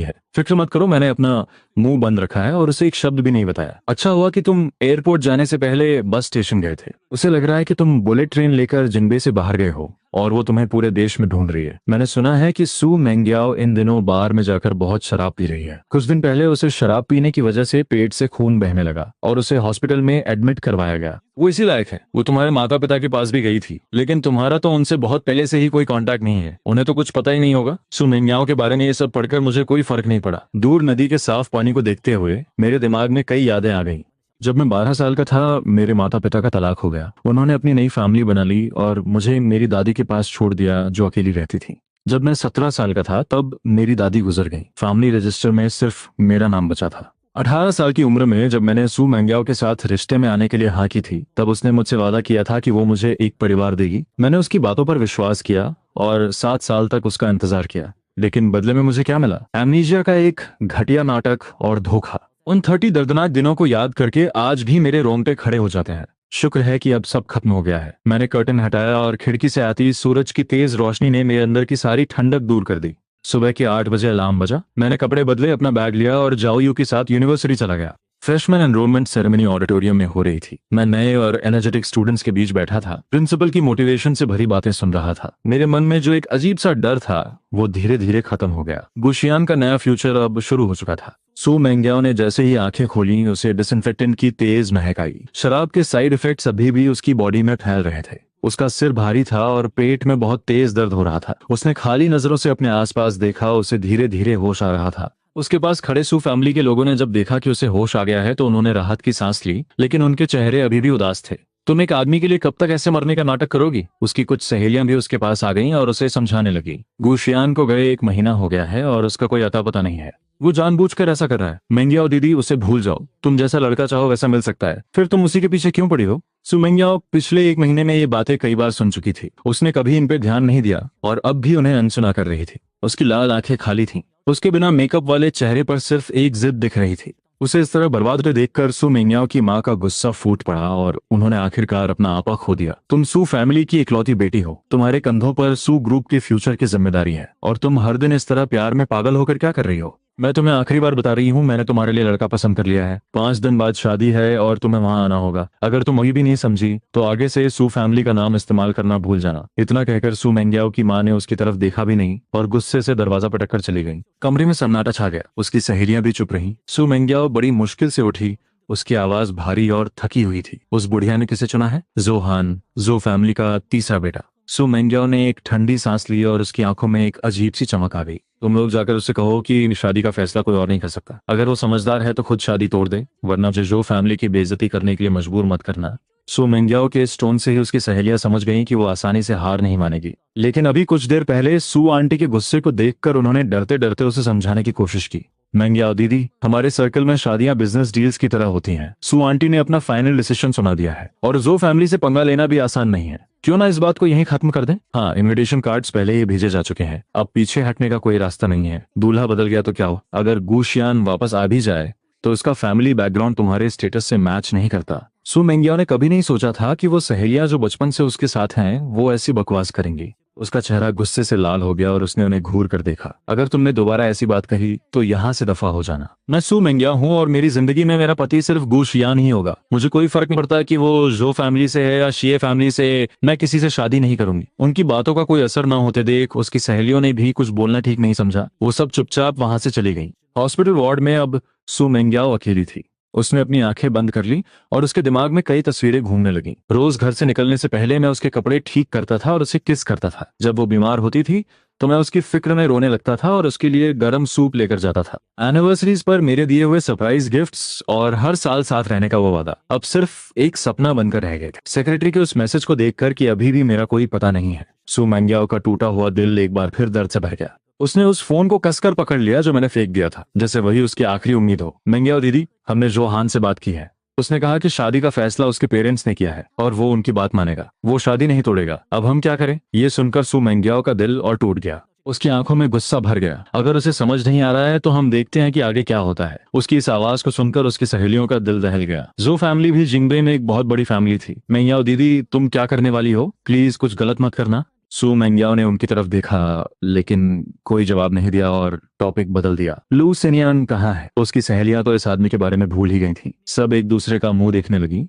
है। फिक्र मत करो, मैंने अपना मुंह बंद रखा है और उसे एक शब्द भी नहीं बताया। अच्छा हुआ कि तुम एयरपोर्ट जाने से पहले बस स्टेशन गए थे। उसे लग रहा है कि तुम बुलेट ट्रेन लेकर जिन्बे से बाहर गए हो और वो तुम्हें पूरे देश में ढूंढ रही है। मैंने सुना है कि सू मेंग्याओ इन दिनों बार में जाकर बहुत शराब पी रही है। कुछ दिन पहले उसे शराब पीने की वजह से पेट से खून बहने लगा और उसे हॉस्पिटल में एडमिट करवाया गया। वो इसी लायक है। वो तुम्हारे माता पिता के पास भी गई थी, लेकिन तुम्हारा तो उनसे बहुत पहले से ही कोई कांटेक्ट नहीं है। उन्हें तो कुछ पता ही नहीं होगा। सू मेंग्याओ के बारे में ये सब पढ़कर मुझे कोई फर्क नहीं पड़ा। दूर नदी के साफ पानी को देखते हुए मेरे दिमाग में कई यादें आ गई। जब मैं 12 साल का था मेरे माता पिता का तलाक हो गया। उन्होंने अपनी नई फैमिली बना ली और मुझे मेरी दादी के पास छोड़ दिया जो अकेली रहती थी। जब मैं 17 साल का था तब मेरी दादी गुजर गई। फैमिली रजिस्टर में सिर्फ मेरा नाम बचा था। 18 साल की उम्र में जब मैंने सू मेंग्याओ के साथ रिश्ते में आने के लिए हाँ की थी तब उसने मुझसे वादा किया था कि वो मुझे एक परिवार देगी। मैंने उसकी बातों पर विश्वास किया और 7 साल तक उसका इंतजार किया। लेकिन बदले में मुझे क्या मिला? एमनीजिया का एक घटिया नाटक और धोखा। उन 30 दर्दनाक दिनों को याद करके आज भी मेरे रोंगटे खड़े हो जाते हैं। शुक्र है कि अब सब खत्म हो गया है। मैंने कर्टन हटाया और खिड़की से आती सूरज की तेज रोशनी ने मेरे अंदर की सारी ठंडक दूर कर दी। सुबह के 8 बजे अलार्म बजा। मैंने कपड़े बदले, अपना बैग लिया और जाओयू के साथ यूनिवर्सिटी चला गया। फ्रेशमैन एनरोलमेंट सेरेमनी ऑडिटोरियम में हो रही थी। मैं नए और एनर्जेटिक स्टूडेंट्स के बीच बैठा था। प्रिंसिपल की मोटिवेशन से भरी बातें सुन रहा था। मेरे मन में जो एक अजीब सा डर था वो धीरे धीरे खत्म हो गया। गुशियान का नया फ्यूचर अब शुरू हो चुका था। सू मेंग्याओ ने जैसे ही आंखें खोली उसे डिसइंफेक्टेंट की तेज महक आई। शराब के साइड इफेक्ट्स अभी भी उसकी बॉडी में फैल रहे थे। उसका सिर भारी था और पेट में बहुत तेज दर्द हो रहा था। उसने खाली नजरों से अपने आसपास देखा। उसे धीरे धीरे होश आ रहा था। उसके पास खड़े सू फैमिली के लोगों ने जब देखा कि उसे होश आ गया है तो उन्होंने राहत की सांस ली, लेकिन उनके चेहरे अभी भी उदास थे। तुम एक आदमी के लिए कब तक ऐसे मरने का नाटक करोगी? उसकी कुछ सहेलियां भी उसके पास आ गईं और उसे समझाने लगी। गुशियान को गए 1 महीना हो गया है और उसका कोई अता पता नहीं है। वो जानबूझकर ऐसा कर रहा है। मेंग्याओ दीदी, उसे भूल जाओ। तुम जैसा लड़का चाहो वैसा मिल सकता है। फिर तुम उसी के पीछे क्यों पड़ी हो? सू मेंग्याओ पिछले 1 महीने में ये बातें कई बार सुन चुकी थी। उसने कभी इन पे ध्यान नहीं दिया और अब भी उन्हें अनसुना कर रही थी। उसकी लाल आंखें खाली थीं। उसके बिना मेकअप वाले चेहरे पर सिर्फ एक जिद दिख रही थी। उसे इस तरह बर्बाद होते देखकर सू मेंग्याओ की माँ का गुस्सा फूट पड़ा और उन्होंने आखिरकार अपना आपा खो दिया। तुम सू फैमिली की इकलौती बेटी हो। तुम्हारे कंधों पर सू ग्रुप के फ्यूचर की जिम्मेदारी है और तुम हर दिन इस तरह प्यार में पागल होकर क्या कर रही हो? मैं तुम्हें आखिरी बार बता रही हूँ, मैंने तुम्हारे लिए लड़का पसंद कर लिया है। 5 दिन बाद शादी है और तुम्हें वहां आना होगा। अगर तुम अभी भी नहीं समझी तो आगे से सू फैमिली का नाम इस्तेमाल करना भूल जाना। इतना कहकर सू मेंग्याओ की माँ ने उसकी तरफ देखा भी नहीं और गुस्से से दरवाजा पटक कर चली गई। कमरे में सन्नाटा छा गया। उसकी सहेलियां भी चुप रहीं। सू मेंग्याओ बड़ी मुश्किल से उठी। उसकी आवाज भारी और थकी हुई थी। उस बुढ़िया ने किसे चुना है? जोहान, जो फैमिली का तीसरा बेटा। सू मेंग्याओ ने एक ठंडी सांस ली और उसकी आंखों में एक अजीब सी चमक आ गई। तुम लोग जाकर उससे कहो कि शादी का फैसला कोई और नहीं कर सकता। अगर वो समझदार है तो खुद शादी तोड़ दे, वरना मुझे जो फैमिली की बेइज्जती करने के लिए मजबूर मत करना। सू मेंग्याओ के इस टोन से ही उसकी सहेलियां समझ गईं कि वो आसानी से हार नहीं मानेगी। लेकिन अभी कुछ देर पहले सू आंटी के गुस्से को देखकर उन्होंने डरते डरते उसे समझाने की कोशिश की। मेंग्याओ दीदी, हमारे सर्कल में शादियां बिजनेस डील्स की तरह होती हैं। सू आंटी ने अपना फाइनल डिसीजन सुना दिया है और जो फैमिली से पंगा लेना भी आसान नहीं है। क्यों ना इस बात को यहीं खत्म कर दें? हाँ, इनविटेशन कार्ड्स पहले ही भेजे जा चुके हैं। अब पीछे हटने का कोई रास्ता नहीं है। दूल्हा बदल गया तो क्या हो? अगर गुशियान वापस आ भी जाए तो उसका फैमिली बैकग्राउंड तुम्हारे स्टेटस से मैच नहीं करता। सू मेंग्याओ ने कभी नहीं सोचा था कि वो सहेलियां जो बचपन से उसके साथ हैं वो ऐसी बकवास करेंगी। उसका चेहरा गुस्से से लाल हो गया और उसने उन्हें घूर कर देखा। अगर तुमने दोबारा ऐसी बात कही तो यहाँ से दफा हो जाना। मैं सू मेंग्याओ हूँ और मेरी जिंदगी में मेरा पति सिर्फ गुशियान ही होगा। मुझे कोई फर्क नहीं पड़ता कि वो जो फैमिली से है या शिए फैमिली से। मैं किसी से शादी नहीं करूंगी। उनकी बातों का कोई असर ना होते देख उसकी सहेलियों ने भी कुछ बोलना ठीक नहीं समझा। वो सब चुपचाप वहां से चली गई। हॉस्पिटल वार्ड में अब सू मेंग्याओ अकेली थी। उसने अपनी आंखें बंद कर ली और उसके दिमाग में कई तस्वीरें घूमने लगी। रोज घर से निकलने से पहले मैं उसके कपड़े ठीक करता था और उसे किस करता था। जब वो बीमार होती थी तो मैं उसकी फिक्र में रोने लगता था और उसके लिए गर्म सूप लेकर जाता था। एनिवर्सरीज पर मेरे दिए हुए सरप्राइज गिफ्ट्स और हर साल साथ रहने का वो वादा अब सिर्फ एक सपना बनकर रह गए थे। सेक्रेटरी के उस मैसेज को देखकर कि अभी भी मेरा कोई पता नहीं है, सू मैंग्याओ का टूटा हुआ दिल एक बार फिर दर्द से भर गया। उसने उस फोन को कसकर पकड़ लिया जो मैंने फेंक दिया था, जैसे वही उसकी आखिरी उम्मीद हो। मैंग्याओ दीदी, हमने जोहान से बात की है। उसने कहा कि शादी का फैसला उसके पेरेंट्स ने किया है और वो उनकी बात मानेगा, वो शादी नहीं तोड़ेगा। अब हम क्या करें? ये सुनकर सू मैंग्याओ का दिल और टूट गया। उसकी आंखों में गुस्सा भर गया। अगर उसे समझ नहीं आ रहा है तो हम देखते हैं कि आगे क्या होता है। उसकी इस आवाज को सुनकर उसकी सहेलियों का दिल दहल गया। जो फैमिली भी जिंगबे में एक बहुत बड़ी फैमिली थी। मैंग्याओ दीदी, तुम क्या करने वाली हो? प्लीज कुछ गलत मत करना। सू मैंग्याओ ने उनकी तरफ देखा लेकिन कोई जवाब नहीं दिया और टॉपिक बदल दिया। लू सिनियन कहाँ है? उसकी सहेलियां तो इस आदमी के बारे में भूल ही गई थी। सब एक दूसरे का मुंह देखने लगी।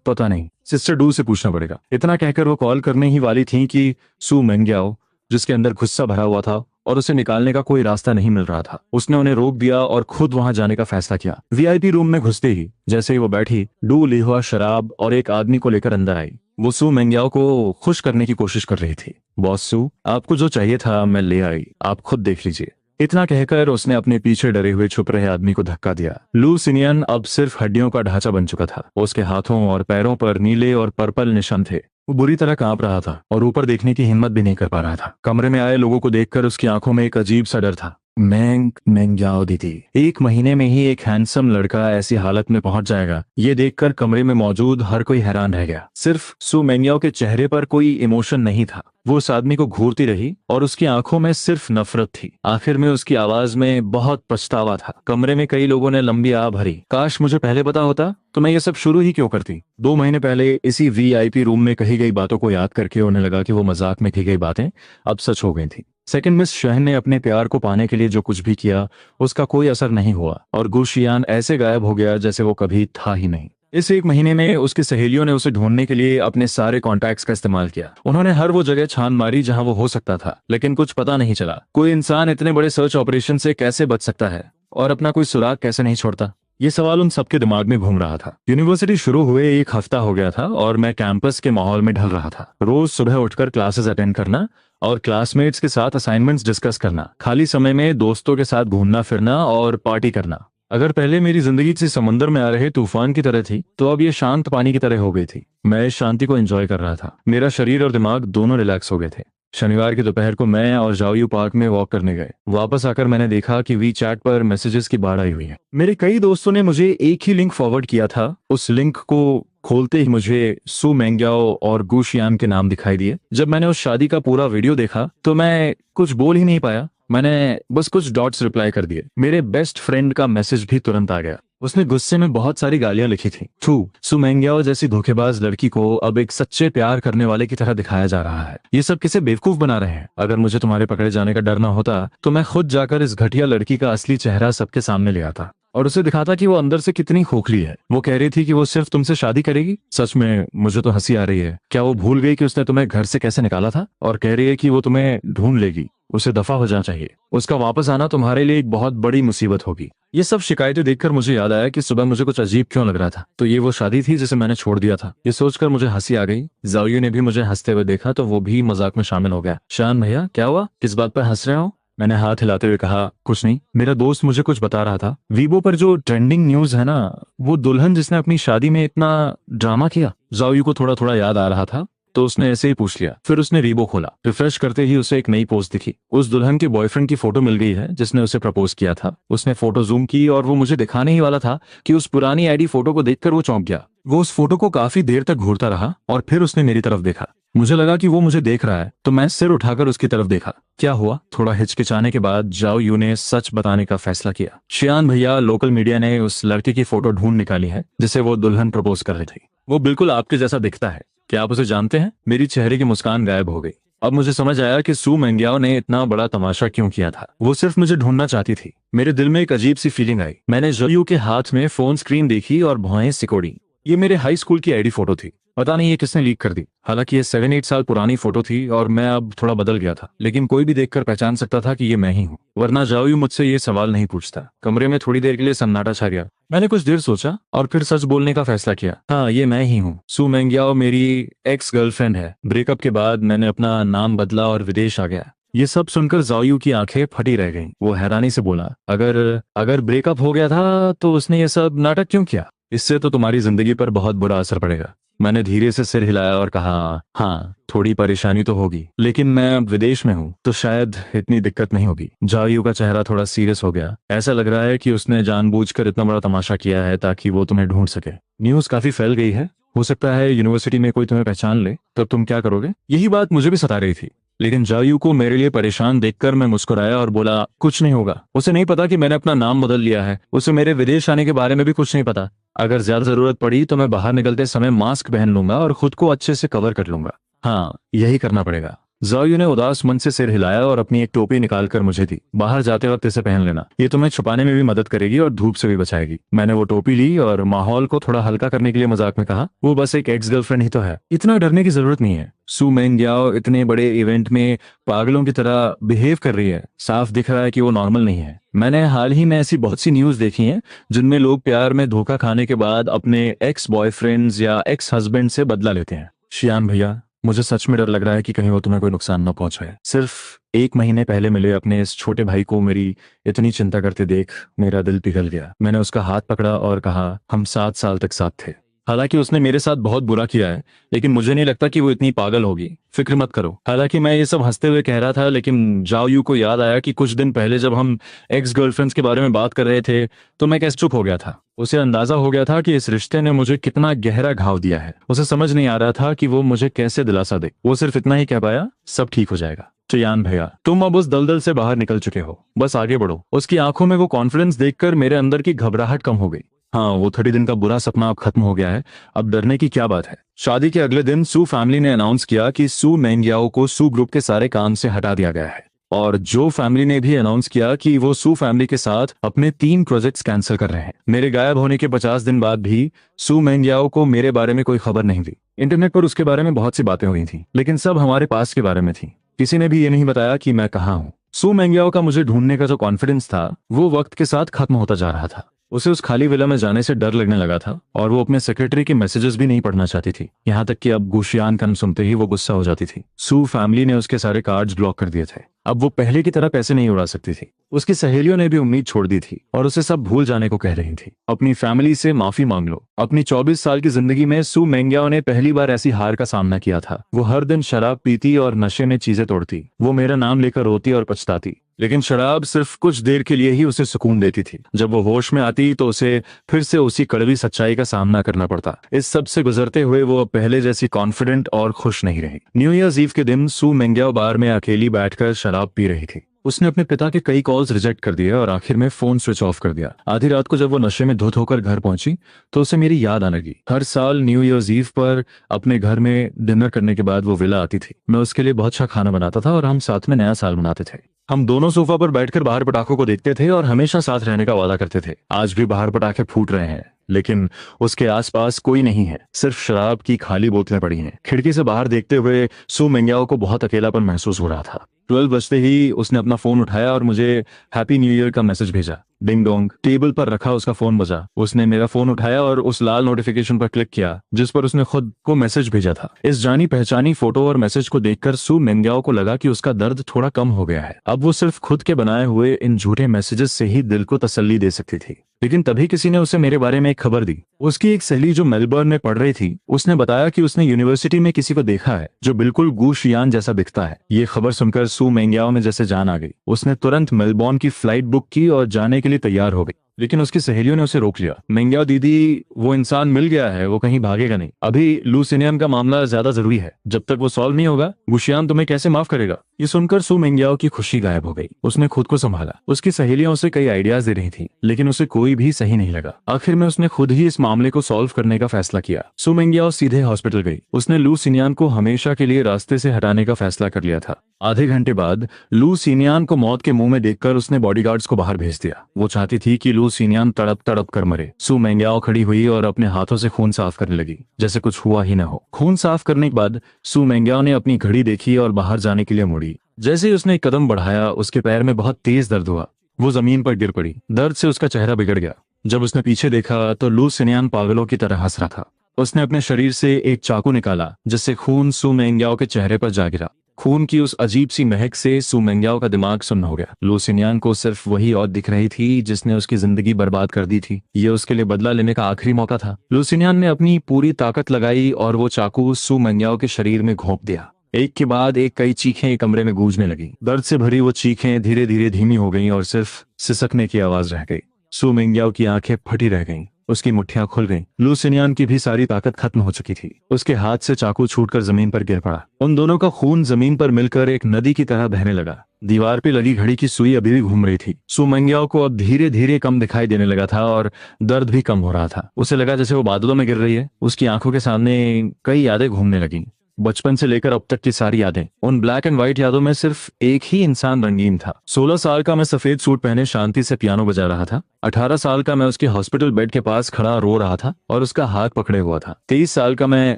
पता नहीं, सिस्टर डू से पूछना पड़ेगा। इतना कहकर वो कॉल करने ही वाली थी कि सू मैंग्याओ, जिसके अंदर गुस्सा भरा हुआ था और उसे निकालने का कोई रास्ता नहीं मिल रहा था, उसने उन्हें रोक दिया और खुद वहां जाने का फैसला किया। वीआईपी रूम में घुसते ही जैसे ही वो बैठी, डू ली हुआ शराब और एक आदमी को लेकर अंदर आई। वो सू मैंग्याओ को खुश करने की कोशिश कर रही थी। बॉस सू, आपको जो चाहिए था मैं ले आई, आप खुद देख लीजिए। इतना कहकर उसने अपने पीछे डरे हुए छुप रहे आदमी को धक्का दिया। लू सिनियन अब सिर्फ हड्डियों का ढांचा बन चुका था। उसके हाथों और पैरों पर नीले और पर्पल निशान थे। वो बुरी तरह कांप रहा था और ऊपर देखने की हिम्मत भी नहीं कर पा रहा था। कमरे में आए लोगों को देखकर उसकी आंखों में एक अजीब सा डर था। मैंग्याओ दीदी, 1 महीने में ही एक हैंडसम लड़का ऐसी हालत में पहुंच जाएगा, ये देखकर कमरे में मौजूद हर कोई हैरान रह गया। सिर्फ सू मैंग्याओ के चेहरे पर कोई इमोशन नहीं था। वो उस आदमी को घूरती रही और उसकी आंखों में सिर्फ नफरत थी। आखिर में उसकी आवाज में बहुत पछतावा था। कमरे में कई लोगों ने लंबी आह भरी। काश मुझे पहले पता होता तो मैं ये सब शुरू ही क्यों करती। 2 महीने पहले इसी वीआईपी रूम में कही गई बातों को याद करके उन्हें लगा कि वो मजाक में की गई बातें अब सच हो गई थी। सेकंड मिस शहन ने अपने प्यार को पाने के लिए जो कुछ भी किया उसका कोई असर नहीं हुआ और गुशियान ऐसे गायब हो गया जैसे वो कभी था ही नहीं। इस 1 महीने में उसकी सहेलियों ने उसे ढूंढने के लिए अपने सारे कॉन्टैक्ट्स का इस्तेमाल किया। उन्होंने हर वो जगह छान मारी जहां वो हो सकता था, लेकिन कुछ पता नहीं चला। कोई इंसान इतने बड़े सर्च ऑपरेशन से कैसे बच सकता है और अपना कोई सुराग कैसे नहीं छोड़ता? ये सवाल उन सबके दिमाग में घूम रहा था। यूनिवर्सिटी शुरू हुए 1 हफ्ता हो गया था और मैं कैंपस के माहौल में ढल रहा था। रोज सुबह उठकर क्लासेस अटेंड करना और क्लासमेट्स के साथ असाइनमेंट्स डिस्कस करना, खाली समय में दोस्तों के साथ घूमना फिरना और पार्टी करना। अगर पहले मेरी जिंदगी से समंदर में आ रहे तूफान की तरह थी तो अब ये शांत पानी की तरह हो गई थी। मैं इस शांति को एंजॉय कर रहा था। मेरा शरीर और दिमाग दोनों रिलैक्स हो गए थे। शनिवार की दोपहर को मैं और जाओयू पार्क में वॉक करने गए। वापस आकर मैंने देखा कि वी चैट पर मैसेजेस की बाढ़ आई हुई है। मेरे कई दोस्तों ने मुझे एक ही लिंक फॉरवर्ड किया था। उस लिंक को खोलते ही मुझे सू मैंग्याओ और गुशियान के नाम दिखाई दिए। जब मैंने उस शादी का पूरा वीडियो देखा तो मैं कुछ बोल ही नहीं पाया। मैंने बस कुछ डॉट्स रिप्लाई कर दिए। मेरे बेस्ट फ्रेंड का मैसेज भी तुरंत आ गया। उसने गुस्से में बहुत सारी गालियां लिखी थी। सू मैंग्याओ जैसी धोखेबाज लड़की को अब एक सच्चे प्यार करने वाले की तरह दिखाया जा रहा है। ये सब किसे बेवकूफ बना रहे हैं। अगर मुझे तुम्हारे पकड़े जाने का डर न होता तो मैं खुद जाकर इस घटिया लड़की का असली चेहरा सबके सामने ले आता और उसे दिखाता कि वो अंदर से कितनी खोखली है। वो कह रही थी कि वो सिर्फ तुमसे शादी करेगी। सच में मुझे तो हंसी आ रही है। क्या वो भूल गई कि उसने तुम्हें घर से कैसे निकाला था? और कह रही है कि वो तुम्हें ढूंढ लेगी। उसे दफा हो जाना चाहिए। उसका वापस आना तुम्हारे लिए एक बहुत बड़ी मुसीबत होगी। ये सब शिकायतें देखकर मुझे याद आया कि सुबह मुझे कुछ अजीब क्यों लग रहा था। तो ये वो शादी थी जिसे मैंने छोड़ दिया था। ये सोचकर मुझे हंसी आ गई। जाओयू ने भी मुझे हंसते हुए देखा तो वो भी मजाक में शामिल हो गया। शान भैया, क्या हुआ? किस बात पर हंस रहे हो? मैंने हाथ हिलाते हुए कहा, कुछ नहीं। मेरा दोस्त मुझे कुछ बता रहा था। वीबो पर जो ट्रेंडिंग न्यूज है ना, वो दुल्हन जिसने अपनी शादी में इतना ड्रामा किया। जाओयू को थोड़ा थोड़ा याद आ रहा था तो उसने ऐसे ही पूछ लिया। फिर उसने रीबो खोला। रिफ्रेश करते ही उसे एक नई पोस्ट दिखी। उस दुल्हन के बॉयफ्रेंड की फोटो मिल गई है जिसने उसे प्रपोज किया था। उसने फोटो जूम की और वो मुझे दिखाने ही वाला था कि उस पुरानी आईडी फोटो को देखकर वो चौंक गया। वो उस फोटो को काफी देर तक घूरता रहा और फिर उसने मेरी तरफ देखा। मुझे लगा कि वो मुझे देख रहा है तो मैं सिर उठाकर उसकी तरफ देखा। क्या हुआ? थोड़ा हिचकिचाने के बाद जाओयू ने सच बताने का फैसला किया। शियान भैया, लोकल मीडिया ने उस लड़के की फोटो ढूंढ निकाली है जिसे वो दुल्हन प्रपोज कर रही थी। वो बिल्कुल आपके जैसा दिखता है। क्या आप उसे जानते हैं? मेरी चेहरे की मुस्कान गायब हो गई। अब मुझे समझ आया कि सू मैंग्याओ ने इतना बड़ा तमाशा क्यों किया था। वो सिर्फ मुझे ढूंढना चाहती थी। मेरे दिल में एक अजीब सी फीलिंग आई। मैंने जाओयू के हाथ में फोन स्क्रीन देखी और भौहें सिकोड़ी। ये मेरे हाई स्कूल की आईडी फोटो थी। पता नहीं ये किसने लीक कर दी। हालांकि ये 7-8 साल पुरानी फोटो थी और मैं अब थोड़ा बदल गया था, लेकिन कोई भी देखकर पहचान सकता था कि ये मैं ही हूँ, वरना जाओयू मुझसे ये सवाल नहीं पूछता। कमरे में थोड़ी देर के लिए सन्नाटा छा गया। मैंने कुछ देर सोचा और फिर सच बोलने का फैसला किया। हाँ, ये मैं ही हूँ। सू मेंग्याओ मेरी एक्स गर्लफ्रेंड है। ब्रेकअप के बाद मैंने अपना नाम बदला और विदेश आ गया। ये सब सुनकर जाओयू की आंखें फटी रह गईं। वो हैरानी से बोला, अगर अगर ब्रेकअप हो गया था तो उसने ये सब नाटक क्यों किया? इससे तो तुम्हारी जिंदगी पर बहुत बुरा असर पड़ेगा। मैंने धीरे से सिर हिलाया और कहा, हाँ, थोड़ी परेशानी तो होगी, लेकिन मैं अब विदेश में हूँ तो शायद इतनी दिक्कत नहीं होगी। जाओयू का चेहरा थोड़ा सीरियस हो गया। ऐसा लग रहा है कि उसने जानबूझकर इतना बड़ा तमाशा किया है ताकि वो तुम्हें ढूंढ सके। न्यूज़ काफी फैल गई है। हो सकता है यूनिवर्सिटी में कोई तुम्हें पहचान ले, तब तुम क्या करोगे? यही बात मुझे भी सता रही थी, लेकिन जायू को मेरे लिए परेशान देखकर मैं मुस्कुराया और बोला, कुछ नहीं होगा। उसे नहीं पता कि मैंने अपना नाम बदल लिया है। उसे मेरे विदेश आने के बारे में भी कुछ नहीं पता। अगर ज्यादा जरूरत पड़ी तो मैं बाहर निकलते समय मास्क पहन लूंगा और खुद को अच्छे से कवर कर लूंगा। हाँ, यही करना पड़ेगा। जायू ने उदास मन से सिर हिलाया और अपनी एक टोपी निकालकर मुझे दी। बाहर जाते वक्त इसे पहन लेना, ये तुम्हें छुपाने में भी मदद करेगी और धूप से भी बचाएगी। मैंने वो टोपी ली और माहौल को थोड़ा हल्का करने के लिए मजाक में कहा, वो बस एक एक्स गर्लफ्रेंड ही तो है, इतना डरने की जरूरत नहीं है। सू मेंग्याओ इतने बड़े इवेंट में पागलों की तरह बिहेव कर रही है। साफ दिख रहा है कि वो नॉर्मल नहीं है। मैंने हाल ही में ऐसी बहुत सी न्यूज देखी हैं जिनमें लोग प्यार में धोखा खाने के बाद अपने एक्स बॉयफ्रेंड्स या एक्स हस्बैंड से बदला लेते हैं। शियान भैया, मुझे सच में डर लग रहा है कि कहीं वो तुम्हें कोई नुकसान न पहुंचाए। सिर्फ 1 महीने पहले मिले अपने इस छोटे भाई को मेरी इतनी चिंता करते देख मेरा दिल पिघल गया। मैंने उसका हाथ पकड़ा और कहा, हम 7 साल तक साथ थे। हालांकि उसने मेरे साथ बहुत बुरा किया है, लेकिन मुझे नहीं लगता कि वो इतनी पागल होगी। फिक्र मत करो। हालांकि मैं ये सब हंसते हुए कह रहा था, लेकिन जाओयू को याद आया कि कुछ दिन पहले जब हम एक्स गर्लफ्रेंड्स के बारे में बात कर रहे थे तो मैं कैसे चुप हो गया था। उसे अंदाजा हो गया था कि इस रिश्ते ने मुझे कितना गहरा घाव दिया है। उसे समझ नहीं आ रहा था कि वो मुझे कैसे दिलासा दे। वो सिर्फ इतना ही कह पाया, सब ठीक हो जाएगा। चियान भैया, तुम अब उस दलदल से बाहर निकल चुके हो, बस आगे बढ़ो। उसकी आंखों में वो कॉन्फिडेंस देखकर मेरे अंदर की घबराहट कम हो गई। हाँ, वो 30 दिन का बुरा सपना अब खत्म हो गया है। अब डरने की क्या बात है। शादी के अगले दिन सू फैमिली ने अनाउंस किया कि सू मेंग्याओ को सू ग्रुप के सारे काम से हटा दिया गया है, और जो फैमिली ने भी अनाउंस किया कि वो सू फैमिली के साथ अपने 3 प्रोजेक्ट्स कैंसिल कर रहे हैं। मेरे गायब होने के 50 दिन बाद भी सू मेंग्याओ को मेरे बारे में कोई खबर नहीं थी। इंटरनेट पर उसके बारे में बहुत सी बातें हुई थी, लेकिन सब हमारे पास के बारे में थी। किसी ने भी ये नहीं बताया कि मैं कहाँ हूँ। सू मेंग्याओ का मुझे ढूंढने का जो कॉन्फिडेंस था वो वक्त के साथ खत्म होता जा रहा था। उसे उस खाली विला में जाने से डर लगने लगा था और वो अपने सेक्रेटरी के मैसेजेस भी नहीं पढ़ना चाहती थी। यहाँ तक कि अब गुशियान का नाम सुनते ही वो गुस्सा हो जाती थी। सू फैमिली ने उसके सारे कार्ड्स ब्लॉक कर दिए थे। अब वो पहले की तरह पैसे नहीं उड़ा सकती थी। उसकी सहेलियों ने भी उम्मीद छोड़ दी थी और उसे सब भूल जाने को कह रही थी। अपनी फैमिली से माफी मांग लो। अपनी 24 साल की जिंदगी में सू मेंग्याओ ने पहली बार ऐसी हार का सामना किया था। वो हर दिन शराब पीती और नशे में चीजें तोड़ती। वो मेरा नाम लेकर रोती और पछताती, लेकिन शराब सिर्फ कुछ देर के लिए ही उसे सुकून देती थी। जब वो होश में आती तो उसे फिर से उसी कड़वी सच्चाई का सामना करना पड़ता। इस सब से गुजरते हुए वो अब पहले जैसी कॉन्फिडेंट और खुश नहीं रही। न्यू ईयर्स ईव के दिन सू मेंग्याओ बार में अकेली बैठकर शराब पी रही थी। उसने अपने पिता के कई कॉल्स रिजेक्ट कर दिए और आखिर में फोन स्विच ऑफ कर दिया। आधी रात को जब वो नशे में धुत होकर घर पहुंची तो उसे मेरी याद आने लगी। हर साल न्यू ईयर्स ईव पर अपने घर में डिनर करने के बाद वो विला आती थी। मैं उसके लिए बहुत अच्छा खाना बनाता था और हम साथ में नया साल मनाते थे। हम दोनों सोफा पर बैठकर बाहर पटाखों को देखते थे और हमेशा साथ रहने का वादा करते थे। आज भी बाहर पटाखे फूट रहे हैं, लेकिन उसके आसपास कोई नहीं है। सिर्फ शराब की खाली बोतलें पड़ी हैं। खिड़की से बाहर देखते हुए सू मेंग्याओ को बहुत अकेलापन महसूस हो रहा था। 12 बजते ही उसने अपना फोन उठाया और मुझे हैप्पी न्यू ईयर का मैसेज भेजा। डिंग डोंग, टेबल पर रखा उसका फोन बजा। उसने मेरा फोन उठाया और उस लाल नोटिफिकेशन पर क्लिक किया जिस पर उसने खुद को मैसेज भेजा था। इस जानी पहचानी फोटो और मैसेज को देखकर सू मेंग्याओ को लगा कि उसका दर्द थोड़ा कम हो गया है। अब वो सिर्फ खुद के बनाए हुए इन झूठे मैसेजेस से ही दिल को तसल्ली दे सकती थी। लेकिन तभी किसी ने उसे मेरे बारे में एक खबर दी। उसकी एक सहेली जो मेलबर्न में पढ़ रही थी, उसने बताया कि उसने यूनिवर्सिटी में किसी को देखा है जो बिल्कुल गू शियान जैसा दिखता है। ये खबर सुनकर सू मेंग्याओ में जैसे जान आ गई। उसने तुरंत मेलबर्न की फ्लाइट बुक की और जाने के लिए तैयार हो गई, लेकिन उसकी सहेलियों ने उसे रोक लिया। मेंग्याओ दीदी, वो इंसान मिल गया है, वो कहीं भागेगा नहीं। अभी लू सिनियन का मामला ज्यादा जरूरी है। जब तक वो सॉल्व नहीं होगा गुशियान तुम्हें कैसे माफ करेगा। ये सुनकर सू मेंग्याओ की खुशी गायब हो गई। उसने खुद को संभाला। उसकी सहेलियां उसे कई आइडियाज दे रही थी, लेकिन उसे कोई भी सही नहीं लगा। आखिर में उसने खुद ही इस मामले को सॉल्व करने का फैसला किया। सू मेंग्याओ सीधे हॉस्पिटल गई। उसने लू सिनियन को हमेशा के लिए रास्ते से हटाने का फैसला कर लिया था। आधे घंटे बाद लू सिनियन को मौत के मुंह में देखकर उसने बॉडीगार्ड्स को बाहर भेज दिया। वो चाहती थी कि लू लू सिनियान तड़प तड़प कर मरे। सू मेंग्याओ खड़ी हुई और अपने हाथों से खून साफ करने लगी, जैसे कुछ हुआ ही न हो। खून साफ करने के बाद सू मेंग्याओ ने अपनी घड़ी देखी और बाहर जाने के लिए मुड़ी। जैसे ही उसने एक कदम बढ़ाया, उसके पैर में बहुत तेज दर्द हुआ। वो जमीन पर गिर पड़ी। दर्द से उसका चेहरा बिगड़ गया। जब उसने पीछे देखा तो लू सिनियान पागलों की तरह हंस रहा था। उसने अपने शरीर से एक चाकू निकाला, जिससे खून सू मेंग्याओ के चेहरे पर जा गिरा। खून की उस अजीब सी महक से सू मेंग्याओ का दिमाग सुन्न हो गया। लू सिनियान को सिर्फ वही औरत दिख रही थी जिसने उसकी जिंदगी बर्बाद कर दी थी। ये उसके लिए बदला लेने का आखिरी मौका था। लू सिनियान ने अपनी पूरी ताकत लगाई और वो चाकू सू मेंग्याओ के शरीर में घोंप दिया। एक के बाद एक कई चीखें कमरे में गूंजने लगी। दर्द से भरी वो चीखें धीरे धीरे धीमी हो गईं और सिर्फ सिसकने की आवाज रह गई। सू मेंग्याओ की आंखें फटी रह गईं। उसकी मुट्ठियां खुल गईं। लू सिनियान की भी सारी ताकत खत्म हो चुकी थी। उसके हाथ से चाकू छूटकर जमीन पर गिर पड़ा। उन दोनों का खून जमीन पर मिलकर एक नदी की तरह बहने लगा। दीवार पे लगी घड़ी की सुई अभी भी घूम रही थी। सू मेंग्याओ को अब धीरे धीरे कम दिखाई देने लगा था और दर्द भी कम हो रहा था। उसे लगा जैसे वो बादलों में गिर रही है। उसकी आंखों के सामने कई यादें घूमने लगीं। बचपन से लेकर अब तक की सारी यादें। उन ब्लैक एंड व्हाइट यादों में सिर्फ एक ही इंसान रंगीन था। 16 साल का मैं सफेद सूट पहने शांति से पियानो बजा रहा था। 18 साल का मैं उसके हॉस्पिटल बेड के पास खड़ा रो रहा था और उसका हाथ पकड़े हुआ था। 23 साल का मैं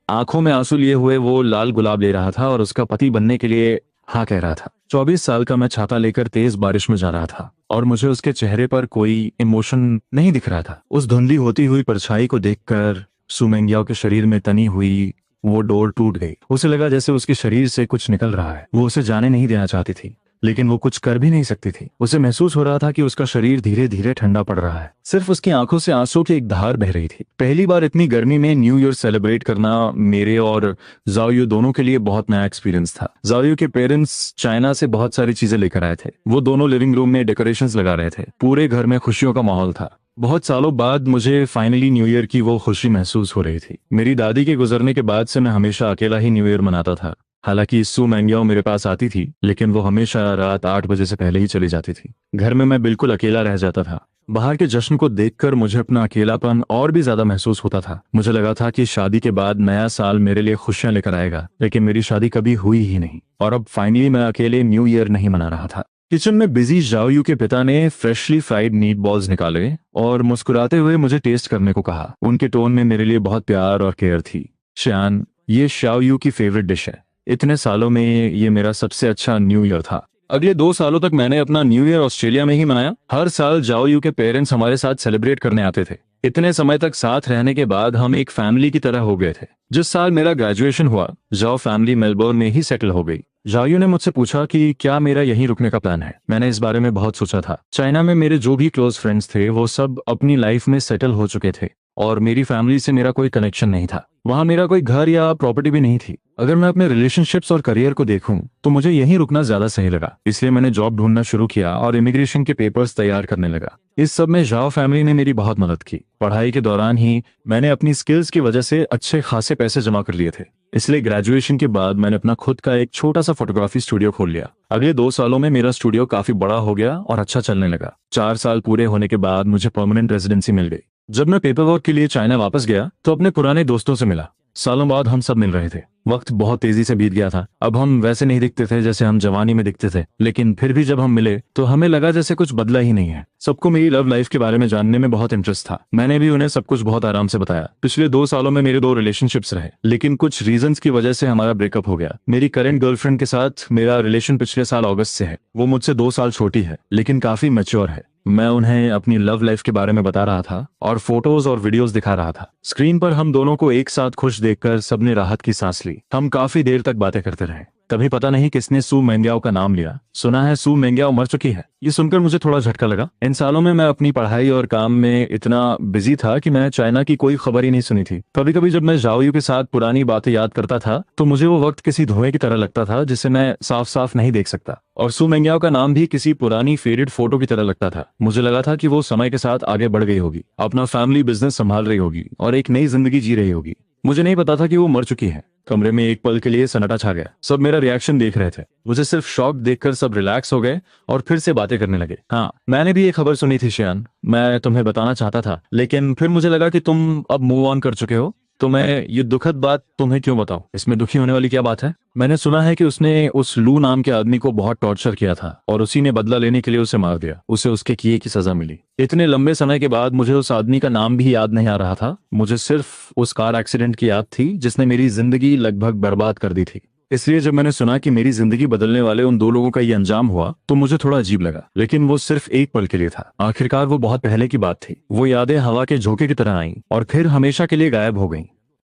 आंखों में आंसू लिए हुए वो लाल गुलाब ले रहा था और उसका पति बनने के लिए हाँ कह रहा था। 24 साल का मैं छाता लेकर तेज बारिश में जा रहा था और मुझे उसके चेहरे पर कोई इमोशन नहीं दिख रहा था। उस धुंधली होती हुई परछाई को देखकर सू मेंग्याओ के शरीर में तनी हुई वो डोर टूट गई। उसे लगा जैसे उसके शरीर से कुछ निकल रहा है। वो उसे जाने नहीं देना चाहती थी, लेकिन वो कुछ कर भी नहीं सकती थी। उसे महसूस हो रहा था कि उसका शरीर धीरे धीरे ठंडा पड़ रहा है। सिर्फ उसकी आंखों से आंसू की एक धार बह रही थी। पहली बार इतनी गर्मी में न्यू ईयर सेलिब्रेट करना मेरे और जाओयू दोनों के लिए बहुत नया एक्सपीरियंस था। जाओयू के पेरेंट्स चाइना से बहुत सारी चीजें लेकर आए थे। वो दोनों लिविंग रूम में डेकोरेशंस लगा रहे थे। पूरे घर में खुशियों का माहौल था। बहुत सालों बाद मुझे फाइनली न्यू ईयर की वो खुशी महसूस हो रही थी। मेरी दादी के गुजरने के बाद से मैं हमेशा अकेला ही न्यू ईयर मनाता था। हालांकि सू मेंग्याओ मेरे पास आती थी, लेकिन वो हमेशा रात 8 बजे से पहले ही चली जाती थी। घर में मैं बिल्कुल अकेला रह जाता था। बाहर के जश्न को देखकर मुझे अपना अकेलापन और भी ज्यादा महसूस होता था। मुझे लगा था कि शादी के बाद नया साल मेरे लिए खुशियां लेकर आएगा, लेकिन मेरी शादी कभी हुई ही नहीं और अब फाइनली मैं अकेले न्यू ईयर नहीं मना रहा था। किचन में बिजी जाओयू के पिता ने फ्रेशली फ्राइड मीट बॉल्स निकाले और मुस्कुराते हुए मुझे टेस्ट करने को कहा। उनके टोन में मेरे लिए बहुत प्यार और केयर थी। श्यान, ये शाओयू की फेवरेट डिश है। इतने सालों में ये मेरा सबसे अच्छा न्यू ईयर था। अगले 2 सालों तक मैंने अपना न्यू ईयर ऑस्ट्रेलिया में ही मनाया। हर साल जाओयू के पेरेंट्स हमारे साथ सेलिब्रेट करने आते थे। इतने समय तक साथ रहने के बाद हम एक फैमिली की तरह हो गए थे। जिस साल मेरा ग्रेजुएशन हुआ, जाओ फैमिली मेलबोर्न में ही सेटल हो गई। जाओयू ने मुझसे पूछा कि क्या मेरा यहीं रुकने का प्लान है। मैंने इस बारे में बहुत सोचा था। चाइना में मेरे जो भी क्लोज फ्रेंड्स थे वो सब अपनी लाइफ में सेटल हो चुके थे और मेरी फैमिली से मेरा कोई कनेक्शन नहीं था। वहां मेरा कोई घर या प्रॉपर्टी भी नहीं थी। अगर मैं अपने रिलेशनशिप्स और करियर को देखूं तो मुझे यहीं रुकना ज्यादा सही लगा। इसलिए मैंने जॉब ढूंढना शुरू किया और इमिग्रेशन के पेपर्स तैयार करने लगा। इस सब में जाओ फैमिली ने मेरी बहुत मदद की। पढ़ाई के दौरान ही मैंने अपनी स्किल्स की वजह से अच्छे खासे पैसे जमा कर लिए थे। इसलिए ग्रेजुएशन के बाद मैंने अपना खुद का एक छोटा सा फोटोग्राफी स्टूडियो खोल लिया। अगले 2 सालों में मेरा स्टूडियो काफी बड़ा हो गया और अच्छा चलने लगा। 4 साल पूरे होने के बाद मुझे परमानेंट रेजिडेंसी मिल गई। जब मैं पेपर वर्क के लिए चाइना वापस गया तो अपने पुराने दोस्तों से मिला। सालों बाद हम सब मिल रहे थे। वक्त बहुत तेजी से बीत गया था। अब हम वैसे नहीं दिखते थे जैसे हम जवानी में दिखते थे, लेकिन फिर भी जब हम मिले तो हमें लगा जैसे कुछ बदला ही नहीं है। सबको मेरी लव लाइफ के बारे में जानने में बहुत इंटरेस्ट था। मैंने भी उन्हें सब कुछ बहुत आराम से बताया। पिछले 2 सालों में मेरे 2 रिलेशनशिप्स रहे, लेकिन कुछ रीजंस की वजह से हमारा ब्रेकअप हो गया। मेरी करंट गर्लफ्रेंड के साथ मेरा रिलेशन पिछले साल अगस्त से है। वो मुझसे 2 साल छोटी है, लेकिन काफी मैच्योर है। मैं उन्हें अपनी लव लाइफ के बारे में बता रहा था और फोटोज और वीडियोस दिखा रहा था। स्क्रीन पर हम दोनों को एक साथ खुश देखकर सबने राहत की सांस ली। हम काफी देर तक बातें करते रहे। तभी पता नहीं किसने सू मेंग्याओ का नाम लिया। सुना है सू मेंग्याओ मर चुकी है। ये सुनकर मुझे थोड़ा झटका लगा। इन सालों में मैं अपनी पढ़ाई और काम में इतना बिजी था कि मैं चाइना की कोई खबर ही नहीं सुनी थी। कभी कभी जब मैं जाओयू के साथ पुरानी बातें याद करता था तो मुझे वो वक्त किसी धुएं की तरह लगता था जिसे मैं साफ साफ नहीं देख सकता। और सू मेंग्याओ का नाम भी किसी पुरानी फेडेड फोटो की तरह लगता था। मुझे लगा था कि वो समय के साथ आगे बढ़ गई होगी, अपना फैमिली बिजनेस संभाल रही होगी और एक नई जिंदगी जी रही होगी। मुझे नहीं पता था कि वो मर चुकी है। कमरे में एक पल के लिए सन्नाटा छा गया। सब मेरा रिएक्शन देख रहे थे। मुझे सिर्फ शॉक देखकर सब रिलैक्स हो गए और फिर से बातें करने लगे। हाँ, मैंने भी ये खबर सुनी थी श्यान। मैं तुम्हें बताना चाहता था, लेकिन फिर मुझे लगा कि तुम अब मूव ऑन कर चुके हो। तो मैं ये दुखद बात तुम्हें क्यों बताऊं? इसमें दुखी होने वाली क्या बात है? मैंने सुना है कि उसने उस लू नाम के आदमी को बहुत टॉर्चर किया था और उसी ने बदला लेने के लिए उसे मार दिया। उसे उसके किए की सजा मिली। इतने लंबे समय के बाद मुझे उस आदमी का नाम भी याद नहीं आ रहा था। मुझे सिर्फ उस कार एक्सीडेंट की याद थी जिसने मेरी जिंदगी लगभग बर्बाद कर दी थी। इसलिए जब मैंने सुना कि मेरी जिंदगी बदलने वाले उन दो लोगों का ये अंजाम हुआ तो मुझे थोड़ा अजीब लगा, लेकिन वो सिर्फ एक पल के लिए था। आखिरकार वो बहुत पहले की बात थी। वो यादें हवा के झोंके की तरह आईं और फिर हमेशा के लिए गायब हो गईं।